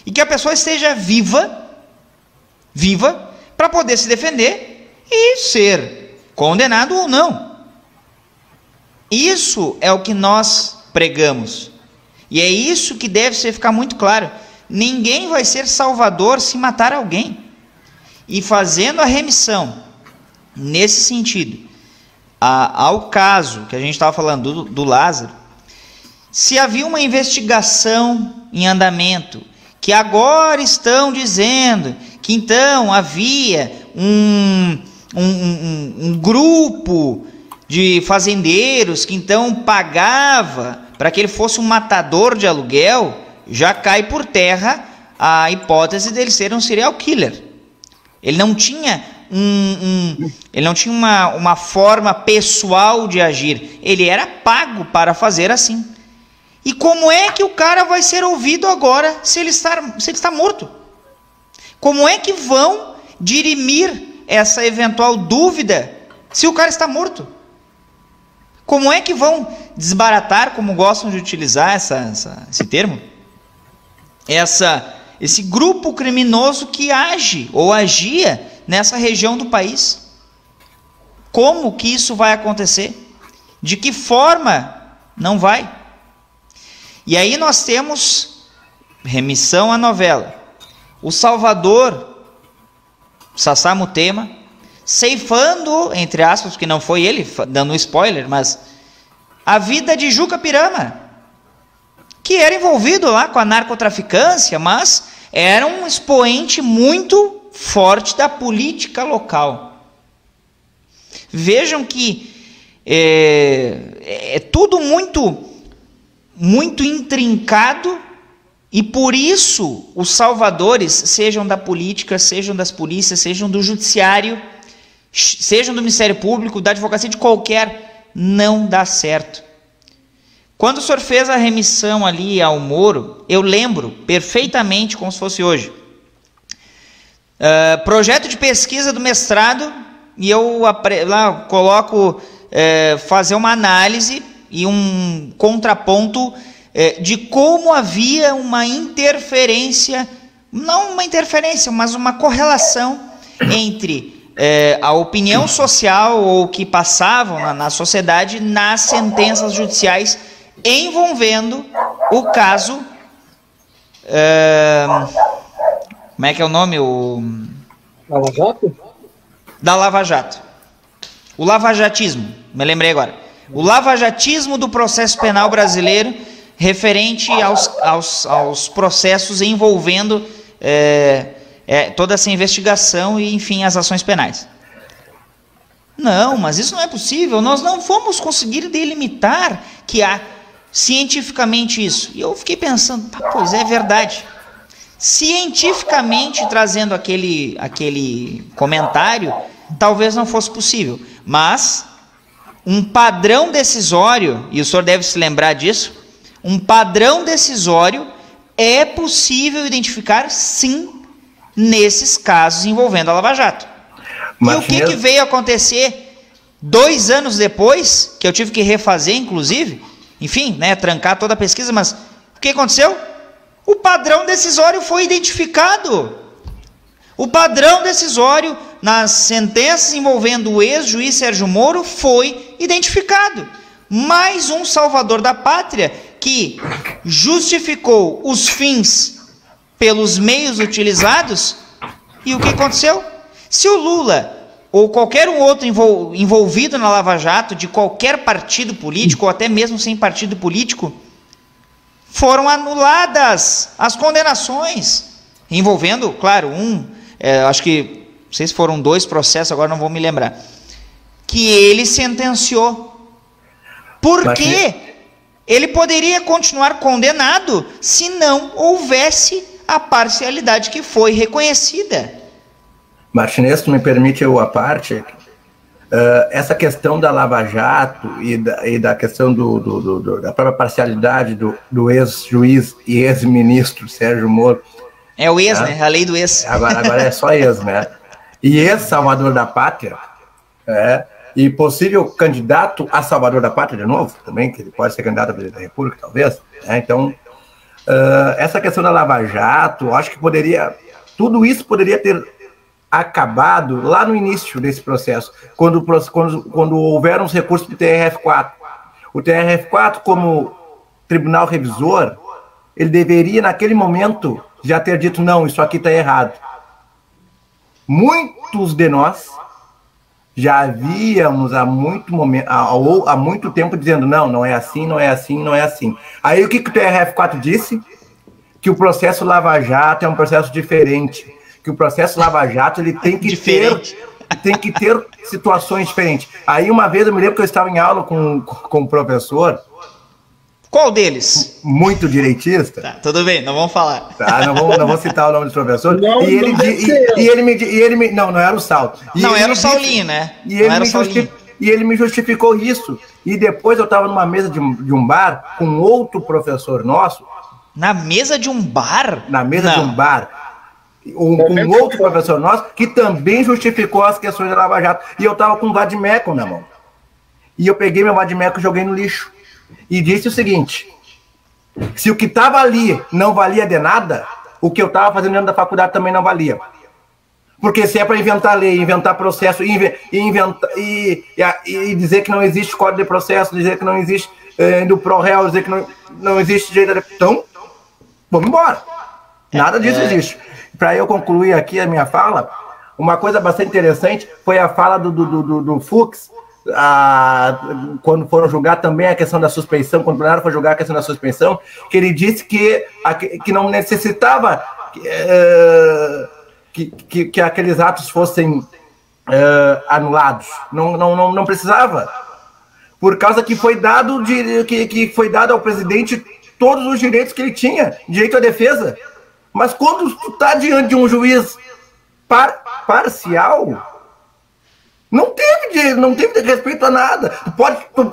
E que a pessoa esteja viva, para poder se defender e ser condenado ou não. Isso é o que nós pregamos. E é isso que deve ficar muito claro. Ninguém vai ser salvador se matar alguém. E fazendo a remissão, nesse sentido, ao caso que a gente estava falando do Lázaro, se havia uma investigação em andamento, que agora estão dizendo que então havia um grupo de fazendeiros que então pagava para que ele fosse um matador de aluguel, já cai por terra a hipótese dele ser um serial killer. Ele não tinha uma forma pessoal de agir, ele era pago para fazer assim. E como é que o cara vai ser ouvido agora se ele está morto? Como é que vão dirimir essa eventual dúvida se o cara está morto? Como é que vão desbaratar, como gostam de utilizar esse termo, esse grupo criminoso que age ou agia nessa região do país? Como que isso vai acontecer? De que forma não vai? E aí nós temos remissão à novela. O Salvador, Sassá Mutema, ceifando, entre aspas, porque não foi ele, dando um spoiler, mas a vida de Juca Pirama, que era envolvido lá com a narcotraficância, mas era um expoente muito forte da política local. Vejam que é tudo muito intrincado, e por isso os salvadores, sejam da política, sejam das polícias, sejam do judiciário, sejam do Ministério Público, da advocacia, de qualquer, não dá certo. Quando o senhor fez a remissão ali ao Moro, eu lembro perfeitamente como se fosse hoje. Projeto de pesquisa do mestrado, e eu lá coloco fazer uma análise e um contraponto de como havia uma interferência, não uma interferência, mas uma correlação entre a opinião social ou que passavam na sociedade nas sentenças judiciais envolvendo o caso, como é que é o nome? Lava Jato? Da Lava Jato. O lavajatismo, me lembrei agora. O lavajatismo do processo penal brasileiro referente aos processos envolvendo toda essa investigação e, enfim, as ações penais. Não, mas isso não é possível. Nós não vamos conseguir delimitar que há cientificamente isso. E eu fiquei pensando, pois é verdade. Cientificamente, trazendo aquele comentário, talvez não fosse possível. Mas um padrão decisório, e o senhor deve se lembrar disso, um padrão decisório é possível identificar, sim, nesses casos envolvendo a Lava Jato. Mas e o que veio acontecer 2 anos depois, que eu tive que refazer, inclusive, enfim, trancar toda a pesquisa, mas o que aconteceu? O padrão decisório foi identificado. O padrão decisório nas sentenças envolvendo o ex-juiz Sérgio Moro foi identificado. Mais um salvador da pátria que justificou os fins pelos meios utilizados. E o que aconteceu? Se o Lula ou qualquer um outro envolvido na Lava Jato, de qualquer partido político, ou até mesmo sem partido político, foram anuladas as condenações, envolvendo, claro, acho que, não sei se foram 2 processos, agora não vou me lembrar, que ele sentenciou. Porque ele poderia continuar condenado se não houvesse a parcialidade que foi reconhecida. Martinez, tu me permite eu a parte? Essa questão da Lava Jato e da questão da própria parcialidade do ex-juiz e ex-ministro Sérgio Moro. É o ex, né? A lei do ex. Agora é só ex, né? E ex-salvador da pátria, e possível candidato a salvador da pátria de novo, também, que ele pode ser candidato a presidente da República, talvez. Então, essa questão da Lava Jato, acho que tudo isso poderia ter acabado lá no início desse processo, quando houveram os recursos do TRF4. O TRF4, como tribunal revisor, ele deveria, naquele momento, já ter dito, não, isso aqui está errado. Muitos de nós já havíamos há muito tempo dizendo, não é assim, não é assim, não é assim. Aí o que o TRF4 disse? Que o processo Lava Jato é um processo diferente. Que o processo Lava Jato ele tem que ter situações diferentes. Aí uma vez eu me lembro que eu estava em aula com um professor. Qual deles? Muito direitista. Tá, tudo bem, não vamos falar. Tá, não vou citar o nome do professor. Não, e ele me não era o Saulo. Não era o Saulinho, né? E ele me justificou isso. E depois eu estava numa mesa de um bar com outro professor nosso. Na mesa de um bar? Na mesa de um bar. Um outro professor nosso que também justificou as questões da Lava Jato. E eu tava com um vadimeco na mão. E eu peguei meu vadimeco e joguei no lixo. E disse o seguinte: se o que tava ali não valia de nada, o que eu tava fazendo dentro da faculdade também não valia. Porque se é para inventar lei, inventar processo, e dizer que não existe código de processo, dizer que não existe do ProRéu, dizer que não existe jeito de... Então, vamos embora. Nada disso existe. Para eu concluir aqui a minha fala, uma coisa bastante interessante foi a fala do Fux, quando foram julgar também a questão da suspensão, quando o plenário foi julgar a questão da suspensão, que ele disse que não necessitava que aqueles atos fossem anulados. Não precisava. Por causa que foi dado ao presidente todos os direitos que ele tinha, direito à defesa. Mas quando tu está diante de um juiz parcial, não teve respeito a nada.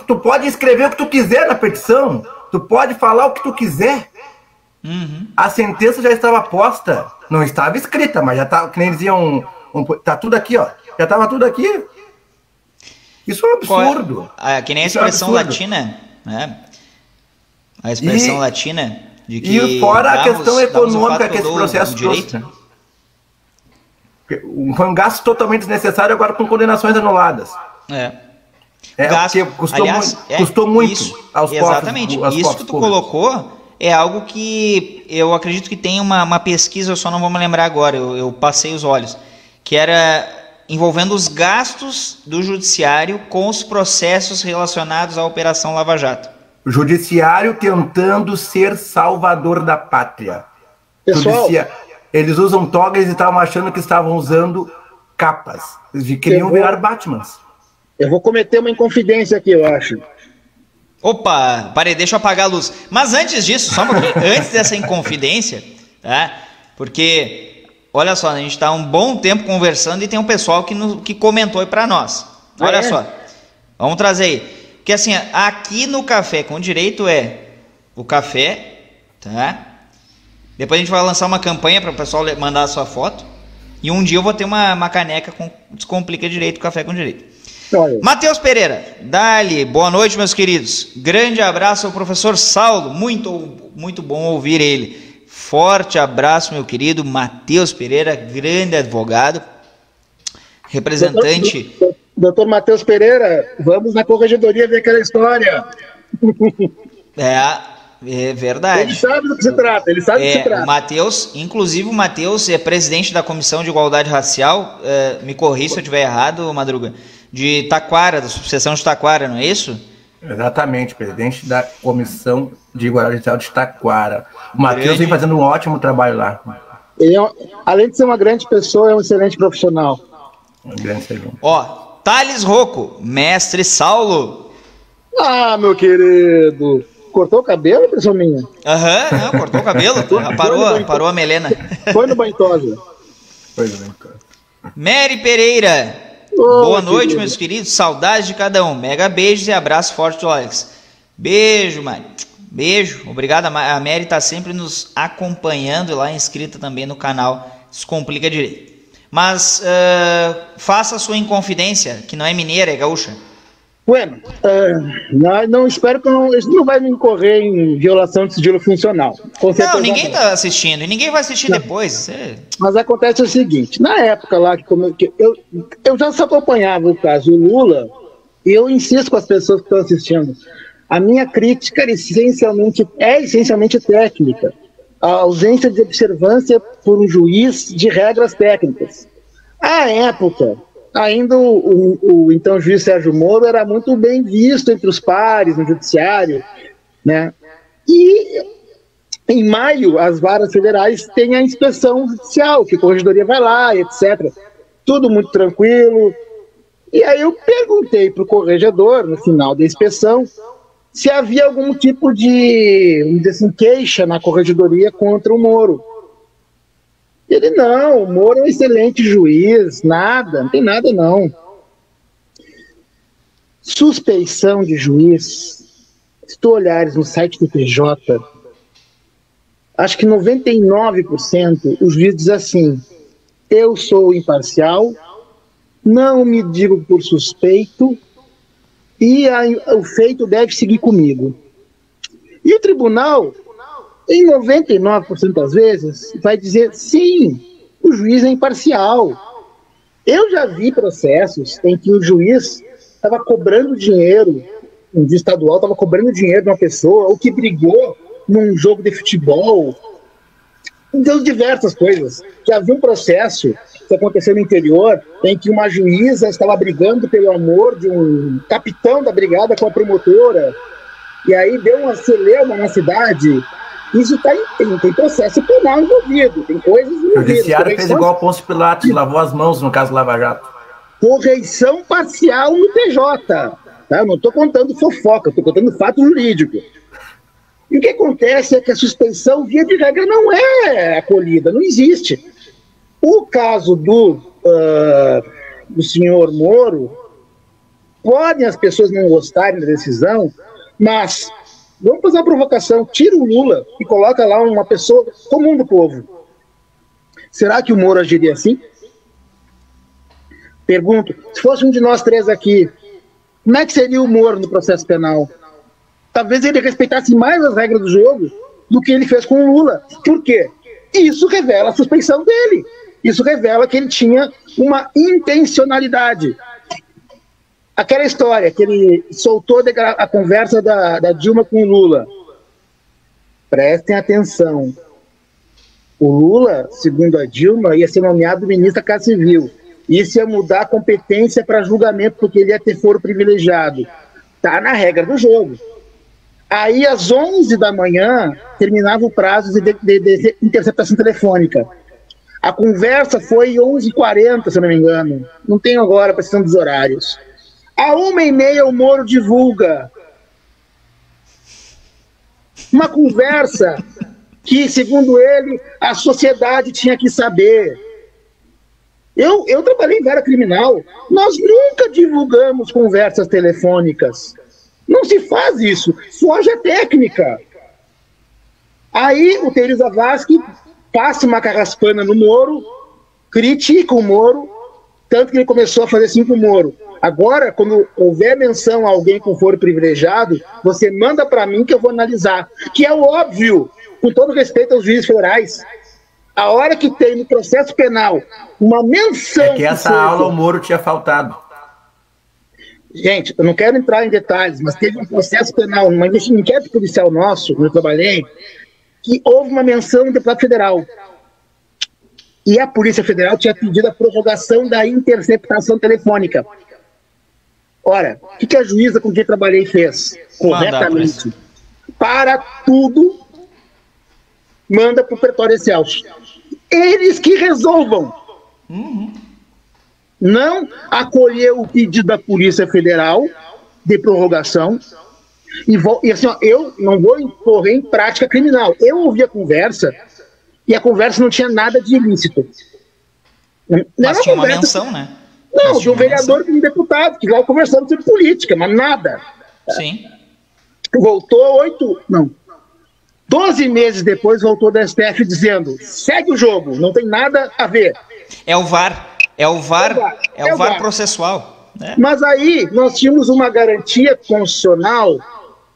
Tu pode escrever o que tu quiser na petição, tu pode falar o que tu quiser. Uhum. A sentença já estava posta, não estava escrita, mas já estava, que nem diziam, tá tudo aqui, ó. Já estava tudo aqui. Isso é um absurdo. Que nem a expressão latina, né? A expressão latina... E fora a questão econômica que esse processo trouxe. Foi um gasto totalmente desnecessário, agora com condenações anuladas. Custou muito aos povos. Exatamente. Isso que tu colocou é algo que eu acredito que tem uma pesquisa, eu só não vou me lembrar agora, eu passei os olhos, que era envolvendo os gastos do judiciário com os processos relacionados à Operação Lava Jato. O judiciário tentando ser salvador da pátria. Pessoal, eles usam togas e estavam achando que estavam usando capas. Eles queriam virar Batmans. Eu vou cometer uma inconfidência aqui, eu acho. Opa, parei, deixa eu apagar a luz. Mas antes disso, só um pouquinho, antes dessa inconfidência, tá? Porque, olha só, a gente está um bom tempo conversando e tem um pessoal que comentou aí para nós. Olha só, vamos trazer aí. Porque assim, aqui no Café com Direito o café, tá? Depois a gente vai lançar uma campanha para o pessoal mandar a sua foto. E um dia eu vou ter uma caneca com Descomplica Direito, Café com Direito. Matheus Pereira, dali, boa noite, meus queridos. Grande abraço ao professor Saulo, muito bom ouvir ele. Forte abraço, meu querido Matheus Pereira, grande advogado, representante... Doutor Matheus Pereira, vamos na corregedoria ver aquela história. É verdade. Ele sabe do que se trata, O Matheus, inclusive o Matheus é presidente da Comissão de Igualdade Racial, me corrija se eu estiver errado, Madruga, de Taquara, da subseção de Taquara, não é isso? Exatamente, presidente da Comissão de Igualdade Racial de Taquara. O Matheus vem fazendo um ótimo trabalho lá. Ele além de ser uma grande pessoa, é um excelente profissional. Um grande serviço. Thales Rocco, mestre Saulo. Ah, meu querido. Cortou o cabelo, pessoal minha? Aham, cortou o cabelo, parou a melena. Foi no Banhosa. Mary Pereira. Boa noite, meus queridos. Saudades de cada um. Mega beijos e abraço forte do Alex. Beijo, Mari. Beijo. Obrigado. A Mary está sempre nos acompanhando e lá inscrita também no canal Descomplica Direito. Mas faça a sua inconfidência, que não é mineira, é gaúcha. Bueno, não espero que isso não vai me incorrer em violação de sigilo funcional. Não, ninguém está assistindo e ninguém vai assistir depois. Mas acontece o seguinte, na época lá que eu já só acompanhava o caso Lula, e eu insisto com as pessoas que estão assistindo, a minha crítica é essencialmente técnica, a ausência de observância por um juiz de regras técnicas. À época, ainda o então juiz Sérgio Moro era muito bem visto entre os pares no judiciário, né? E em maio as varas federais têm a inspeção judicial, que a corregedoria vai lá, etc. Tudo muito tranquilo. E aí eu perguntei para o corregedor, no final da inspeção, se havia algum tipo de, vamos dizer assim, queixa na corregedoria contra o Moro. Ele, não, o Moro é um excelente juiz, não tem nada não. Suspeição de juiz, se tu olhares no site do PJ, acho que 99% o juiz diz assim, eu sou imparcial, não me digo por suspeito e o feito deve seguir comigo. E o tribunal, em 99% das vezes, vai dizer, sim, o juiz é imparcial. Eu já vi processos em que o juiz estava cobrando dinheiro, um juiz estadual estava cobrando dinheiro de uma pessoa, ou que brigou num jogo de futebol, então diversas coisas. Já vi um processo que aconteceu no interior, em que uma juíza estava brigando pelo amor de um capitão da brigada com a promotora, e aí deu uma celeuma na cidade. Isso tem processo penal envolvido, tem coisas envolvidas. O judiciário fez igual Pôncio Pilatos, lavou as mãos no caso Lava Jato. Correição parcial no TJ. Tá? Eu não estou contando fofoca, estou contando fato jurídico. E o que acontece é que a suspeição, via de regra, não é acolhida, não existe. O caso do senhor Moro, podem as pessoas não gostarem da decisão, mas vamos fazer uma provocação, tira o Lula e coloca lá uma pessoa comum do povo. Será que o Moro agiria assim? Pergunto, se fosse um de nós três aqui, como é que seria o Moro no processo penal? Talvez ele respeitasse mais as regras do jogo do que ele fez com o Lula. Por quê? Isso revela a suspeição dele. Isso revela que ele tinha uma intencionalidade. Aquela história que ele soltou a conversa da Dilma com o Lula. Prestem atenção. O Lula, segundo a Dilma, ia ser nomeado ministro da Casa Civil. Isso ia mudar a competência para julgamento, porque ele ia ter foro privilegiado. Está na regra do jogo. Aí, às 11 da manhã, terminava o prazo de interceptação telefônica. A conversa foi 11h40, se eu não me engano. Não tenho agora a precisão dos horários. À 1h30, o Moro divulga uma conversa que, segundo ele, a sociedade tinha que saber. Eu trabalhei em vara criminal. Nós nunca divulgamos conversas telefônicas. Não se faz isso. Foge a técnica. Aí o Teori Zavascki passa uma carraspana no Moro, critica o Moro, tanto que ele começou a fazer assim com o Moro. Agora, quando houver menção a alguém com foro privilegiado, você manda para mim que eu vou analisar. Que é o óbvio, com todo respeito aos juízes federais. A hora que tem no processo penal uma menção... É que essa aula o Moro tinha faltado. Gente, eu não quero entrar em detalhes, mas teve um processo penal, uma inquérito policial nosso, onde eu trabalhei, que houve uma menção do deputado federal. E a Polícia Federal tinha pedido a prorrogação da interceptação telefônica. Ora, o que a juíza com quem trabalhei fez? Corretamente. Para tudo, manda para o pretório Excelsior. Eles que resolvam. Não acolheu o pedido da Polícia Federal de prorrogação, E assim, ó, eu não vou incorrer em prática criminal. Eu ouvi a conversa e a conversa não tinha nada de ilícito. Mas tinha uma menção, né? Não, de um vereador e um deputado que lá conversando sobre política, mas nada. Sim. Voltou 12 meses depois voltou da STF dizendo, segue o jogo, não tem nada a ver. É o VAR processual. Né? Mas aí nós tínhamos uma garantia constitucional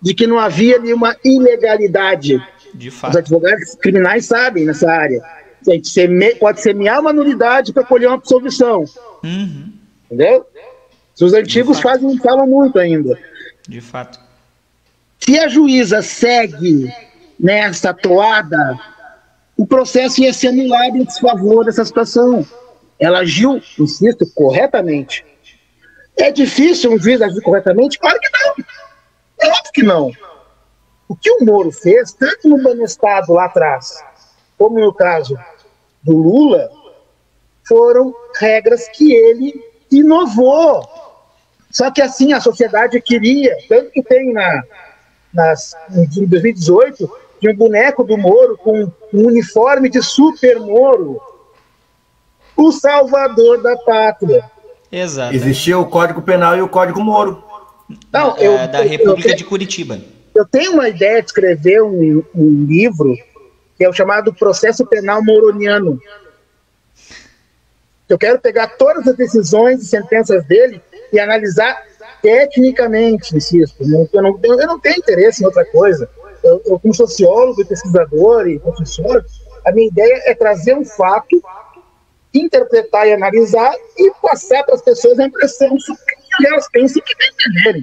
de que não havia nenhuma ilegalidade. De fato. Os advogados criminais sabem nessa área. A gente pode semear uma nulidade para colher uma absolvição. Uhum. Entendeu? Os antigos falam muito ainda. De fato. Se a juíza segue nessa toada, o processo ia ser anulado em desfavor dessa situação. Ela agiu, insisto, corretamente. É difícil um juiz agir corretamente? Claro que não. É óbvio que não. O que o Moro fez, tanto no Banestado lá atrás, como no caso do Lula, foram regras que ele inovou. Só que assim a sociedade queria, tanto que tem em 2018, tinha um boneco do Moro com um uniforme de super Moro, o salvador da pátria. Exato. Existia o Código Penal e o Código Moro. Não, da República de Curitiba. Eu tenho uma ideia de escrever um livro que é o chamado Processo Penal Moroniano. Eu quero pegar todas as decisões e sentenças dele e analisar tecnicamente, insisto. Eu não tenho interesse em outra coisa. Eu como sociólogo e pesquisador e professor, a minha ideia é trazer um fato, interpretar e analisar e passar para as pessoas a impressão que elas pensem que bem entenderem.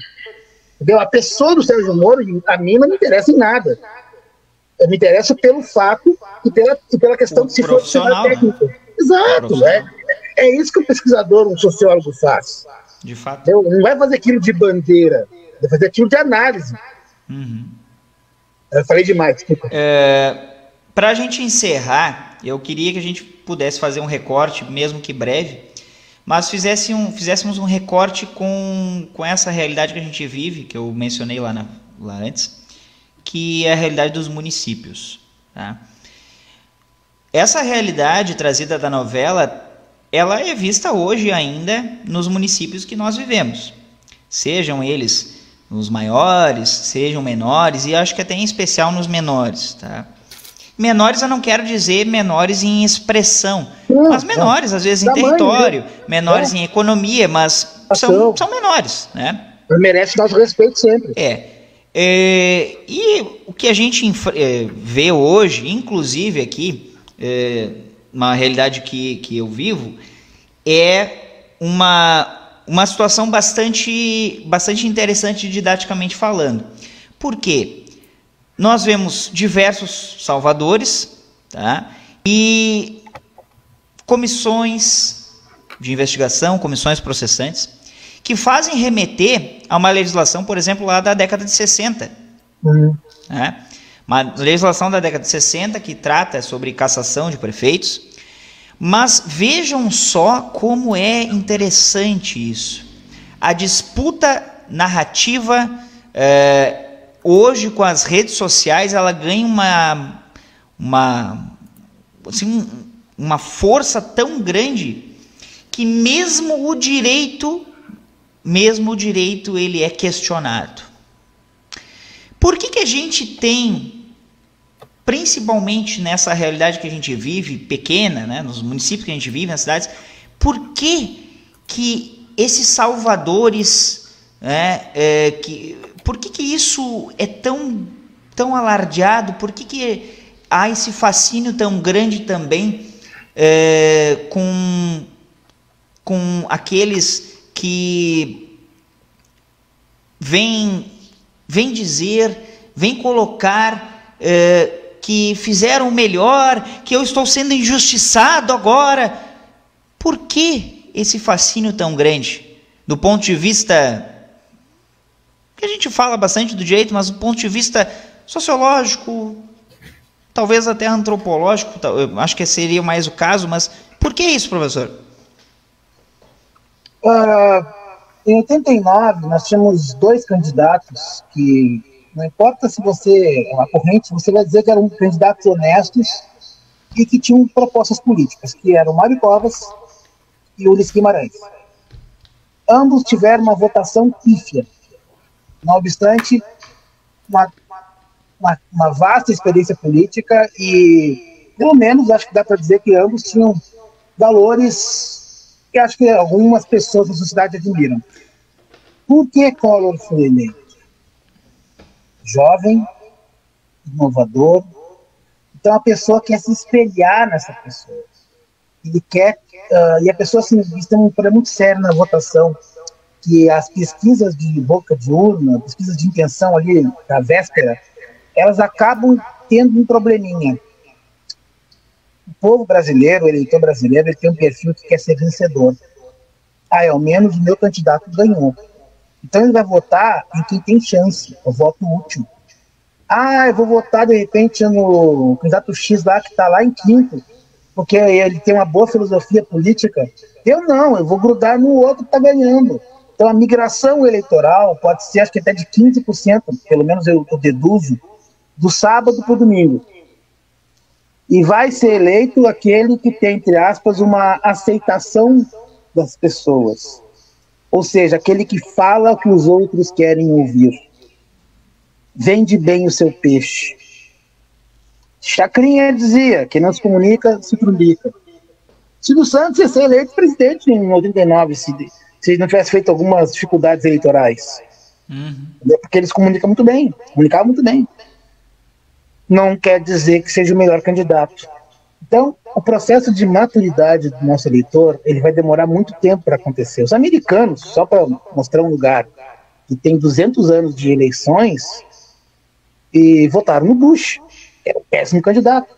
Entendeu? A pessoa do Sérgio Moro, a mim, não me interessa em nada. Eu me interesso pelo fato e pela questão de se for técnica. Né? Exato, né? É isso que o pesquisador, um sociólogo faz. De fato. Não vai fazer aquilo de bandeira, vai fazer aquilo de análise. Uhum. Eu falei demais, desculpa. Para a gente encerrar, eu queria que a gente pudesse fazer um recorte, mesmo que breve, mas fizéssemos um recorte com essa realidade que a gente vive, que eu mencionei lá antes, que é a realidade dos municípios. Tá? Essa realidade trazida da novela, ela é vista hoje ainda nos municípios que nós vivemos. Sejam eles os maiores, sejam menores, e acho que até em especial nos menores. Tá? Menores eu não quero dizer menores em expressão, mas menores às vezes em território, menores em economia, mas são menores. Né? Merece nosso respeito sempre. E o que a gente vê hoje, inclusive aqui, uma realidade que eu vivo, é uma situação bastante interessante didaticamente falando. Por quê? Nós vemos diversos salvadores, tá? E comissões de investigação, comissões processantes, que fazem remeter a uma legislação, por exemplo, lá da década de 60. Né? Uma legislação da década de 60 que trata sobre cassação de prefeitos. Mas vejam só como é interessante isso. A disputa narrativa, hoje com as redes sociais, ela ganha uma força tão grande que mesmo o direito ele é questionado. Por que a gente tem, principalmente nessa realidade que a gente vive, pequena, né, nos municípios que a gente vive, nas cidades, por que esses salvadores, por que isso é tão alardeado? Por que há esse fascínio tão grande também com aqueles que vêm colocar que fizeram o melhor, que eu estou sendo injustiçado agora? Por que esse fascínio tão grande? Do ponto de vista, que a gente fala bastante do direito, mas do ponto de vista sociológico, talvez até antropológico, eu acho que seria mais o caso, mas por que isso, professor? Em 89, nós tínhamos 2 candidatos que, não importa se você é uma corrente, você vai dizer que eram candidatos honestos e que tinham propostas políticas, que eram Mário Covas e Ulisses Guimarães. Ambos tiveram uma votação pífia, não obstante uma vasta experiência política e, pelo menos, acho que dá para dizer que ambos tinham valores que acho que algumas pessoas da sociedade admiram. Por que Collor foi eleito? Jovem, inovador. Então a pessoa quer se espelhar nessa pessoa. Ele quer, e a pessoa assim, tem um problema muito sério na votação, que as pesquisas de boca de urna, pesquisas de intenção ali da véspera, elas acabam tendo um probleminha. O povo brasileiro, o eleitor brasileiro, ele tem um perfil que quer ser vencedor. Ao menos o meu candidato ganhou. Então ele vai votar em quem tem chance, o voto útil. Eu vou votar de repente no candidato X lá, que está lá em quinto, porque ele tem uma boa filosofia política. Eu não, eu vou grudar no outro que está ganhando. Então a migração eleitoral pode ser, acho que até de 15%, pelo menos eu deduzo, do sábado para o domingo. E vai ser eleito aquele que tem, entre aspas, uma aceitação das pessoas. Ou seja, aquele que fala o que os outros querem ouvir. Vende bem o seu peixe. Chacrinha dizia, quem não se comunica, se trubica. Silvio Santos ia ser eleito presidente em 89, se não tivesse feito algumas dificuldades eleitorais. Porque eles comunicam muito bem, comunicavam muito bem. Não quer dizer que seja o melhor candidato. Então, o processo de maturidade do nosso eleitor, ele vai demorar muito tempo para acontecer. Os americanos, só para mostrar um lugar que tem 200 anos de eleições, e votaram no Bush, que era um péssimo candidato.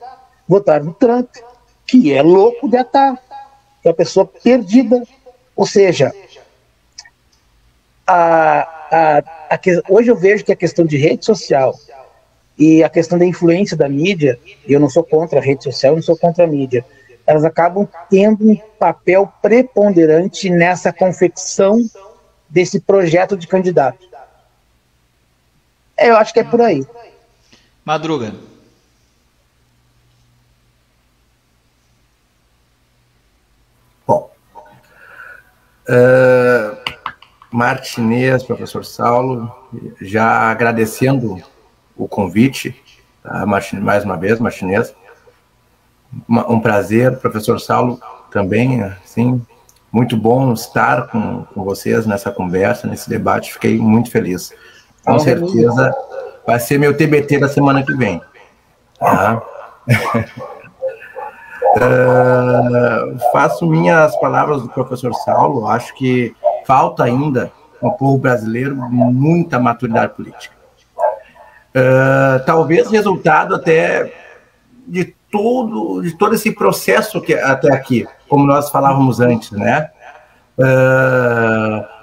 Votaram no Trump, que é louco de atar, que é uma pessoa perdida. Ou seja, hoje eu vejo que a questão de rede social e a questão da influência da mídia, e eu não sou contra a rede social, eu não sou contra a mídia, elas acabam tendo um papel preponderante nessa confecção desse projeto de candidato. Eu acho que é por aí. Madruga. Bom, Martinez, professor Saulo, já agradecendo o convite, tá? Mais uma vez, Martinez. Um prazer, professor Saulo, também, assim, muito bom estar com vocês nessa conversa, nesse debate, fiquei muito feliz. Com certeza vai ser meu TBT da semana que vem. Tá? Faço minhas palavras do professor Saulo, acho que falta ainda no povo brasileiro muita maturidade política. Talvez resultado até de todo esse processo que até aqui, como nós falávamos antes, né?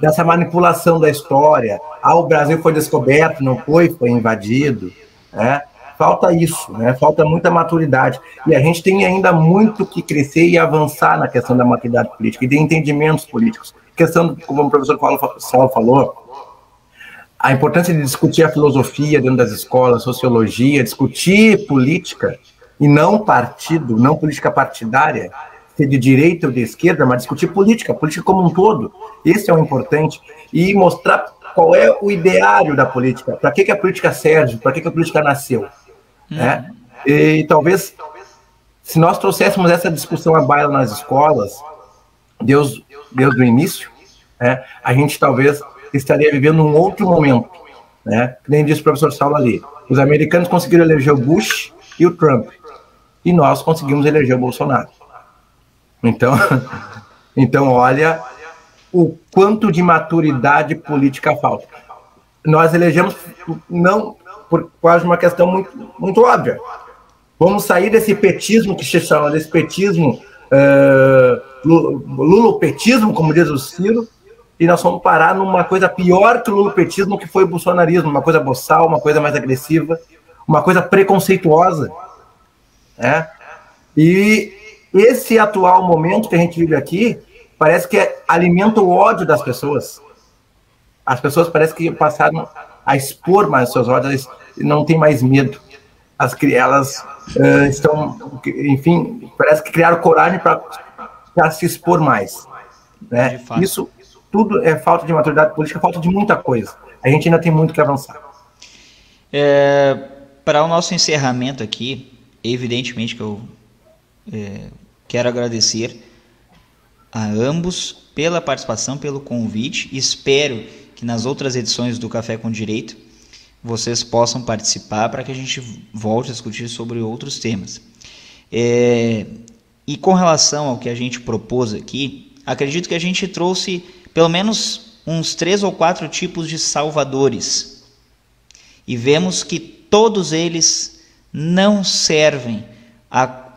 Dessa manipulação da história. O Brasil foi descoberto, não foi invadido, né? Falta isso, né? Falta muita maturidade. E a gente tem ainda muito que crescer e avançar na questão da maturidade política e de entendimentos políticos. Questão, como o professor Saulo falou, a importância de discutir a filosofia dentro das escolas, sociologia, discutir política, e não partido, não política partidária, ser de direita ou de esquerda, mas discutir política como um todo. Esse é o importante. E mostrar qual é o ideário da política, para que a política serve, para que a política nasceu. Né? E talvez, se nós trouxéssemos essa discussão à baila nas escolas, desde o início, né, a gente talvez estaria vivendo um outro momento, né? Nem disse o professor Saulo ali. Os americanos conseguiram eleger o Bush e o Trump, e nós conseguimos eleger o Bolsonaro. Então olha o quanto de maturidade política falta. Nós elegemos não por quase uma questão muito, muito óbvia. Vamos sair desse petismo que se chama, desse petismo, lulopetismo, como diz o Ciro, e nós vamos parar numa coisa pior que o lulopetismo, que foi o bolsonarismo, uma coisa boçal, uma coisa mais agressiva, uma coisa preconceituosa. Né? E esse atual momento que a gente vive aqui, parece que alimenta o ódio das pessoas. As pessoas parecem que passaram a expor mais seus olhos, não tem mais medo. Elas estão, enfim, parece que criaram coragem para se expor mais. Né? Isso tudo é falta de maturidade política, falta de muita coisa. A gente ainda tem muito que avançar. Para o nosso encerramento aqui, evidentemente que eu quero agradecer a ambos pela participação, pelo convite. Espero que nas outras edições do Café com Direito vocês possam participar para que a gente volte a discutir sobre outros temas. E com relação ao que a gente propôs aqui, acredito que a gente trouxe pelo menos uns 3 ou 4 tipos de salvadores. E vemos que todos eles não servem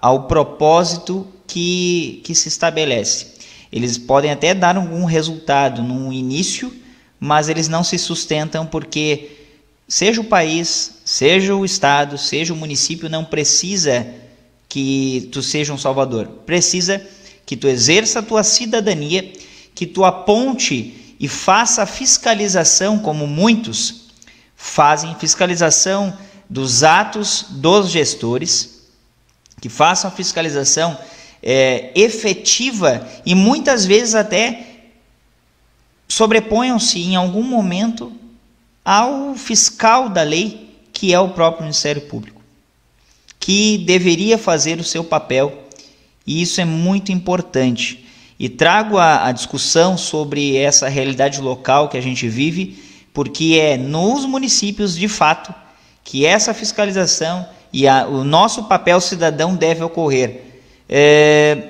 ao propósito que se estabelece. Eles podem até dar algum resultado no início, mas eles não se sustentam porque seja o país, seja o estado, seja o município, não precisa que tu seja um salvador. Precisa que tu exerça a tua cidadania, que tu aponte e faça a fiscalização, como muitos fazem, fiscalização dos atos dos gestores, que façam a fiscalização efetiva e muitas vezes até sobreponham-se em algum momento ao fiscal da lei, que é o próprio Ministério Público, que deveria fazer o seu papel, e isso é muito importante. E trago a discussão sobre essa realidade local que a gente vive, porque é nos municípios, de fato, que essa fiscalização e o nosso papel cidadão deve ocorrer.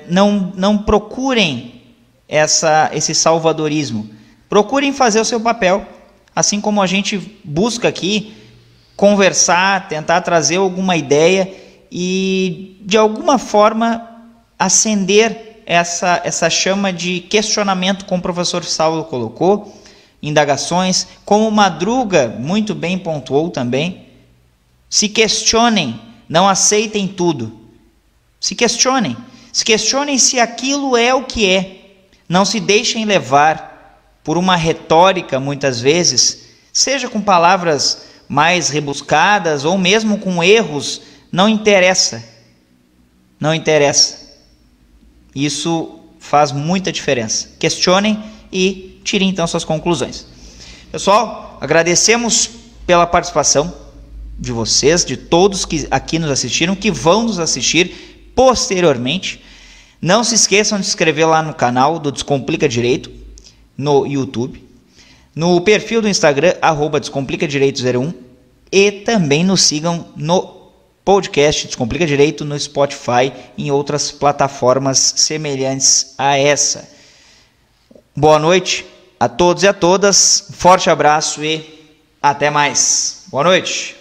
Não procurem esse salvadorismo, procurem fazer o seu papel, assim como a gente busca aqui conversar, tentar trazer alguma ideia e de alguma forma acender essa chama de questionamento, como o professor Saulo colocou, indagações, como o Madruga muito bem pontuou também. Se questionem, não aceitem tudo. Se questionem se aquilo é o que é. Não se deixem levar por uma retórica, muitas vezes, seja com palavras mais rebuscadas ou mesmo com erros, não interessa. Não interessa. Isso faz muita diferença. Questionem e tirem então suas conclusões. Pessoal, agradecemos pela participação de vocês, de todos que aqui nos assistiram, que vão nos assistir posteriormente. Não se esqueçam de se inscrever lá no canal do Descomplica Direito, no YouTube, no perfil do Instagram, @DescomplicaDireito01, e também nos sigam no podcast Descomplica Direito, no Spotify e em outras plataformas semelhantes a essa. Boa noite a todos e a todas, forte abraço e até mais. Boa noite.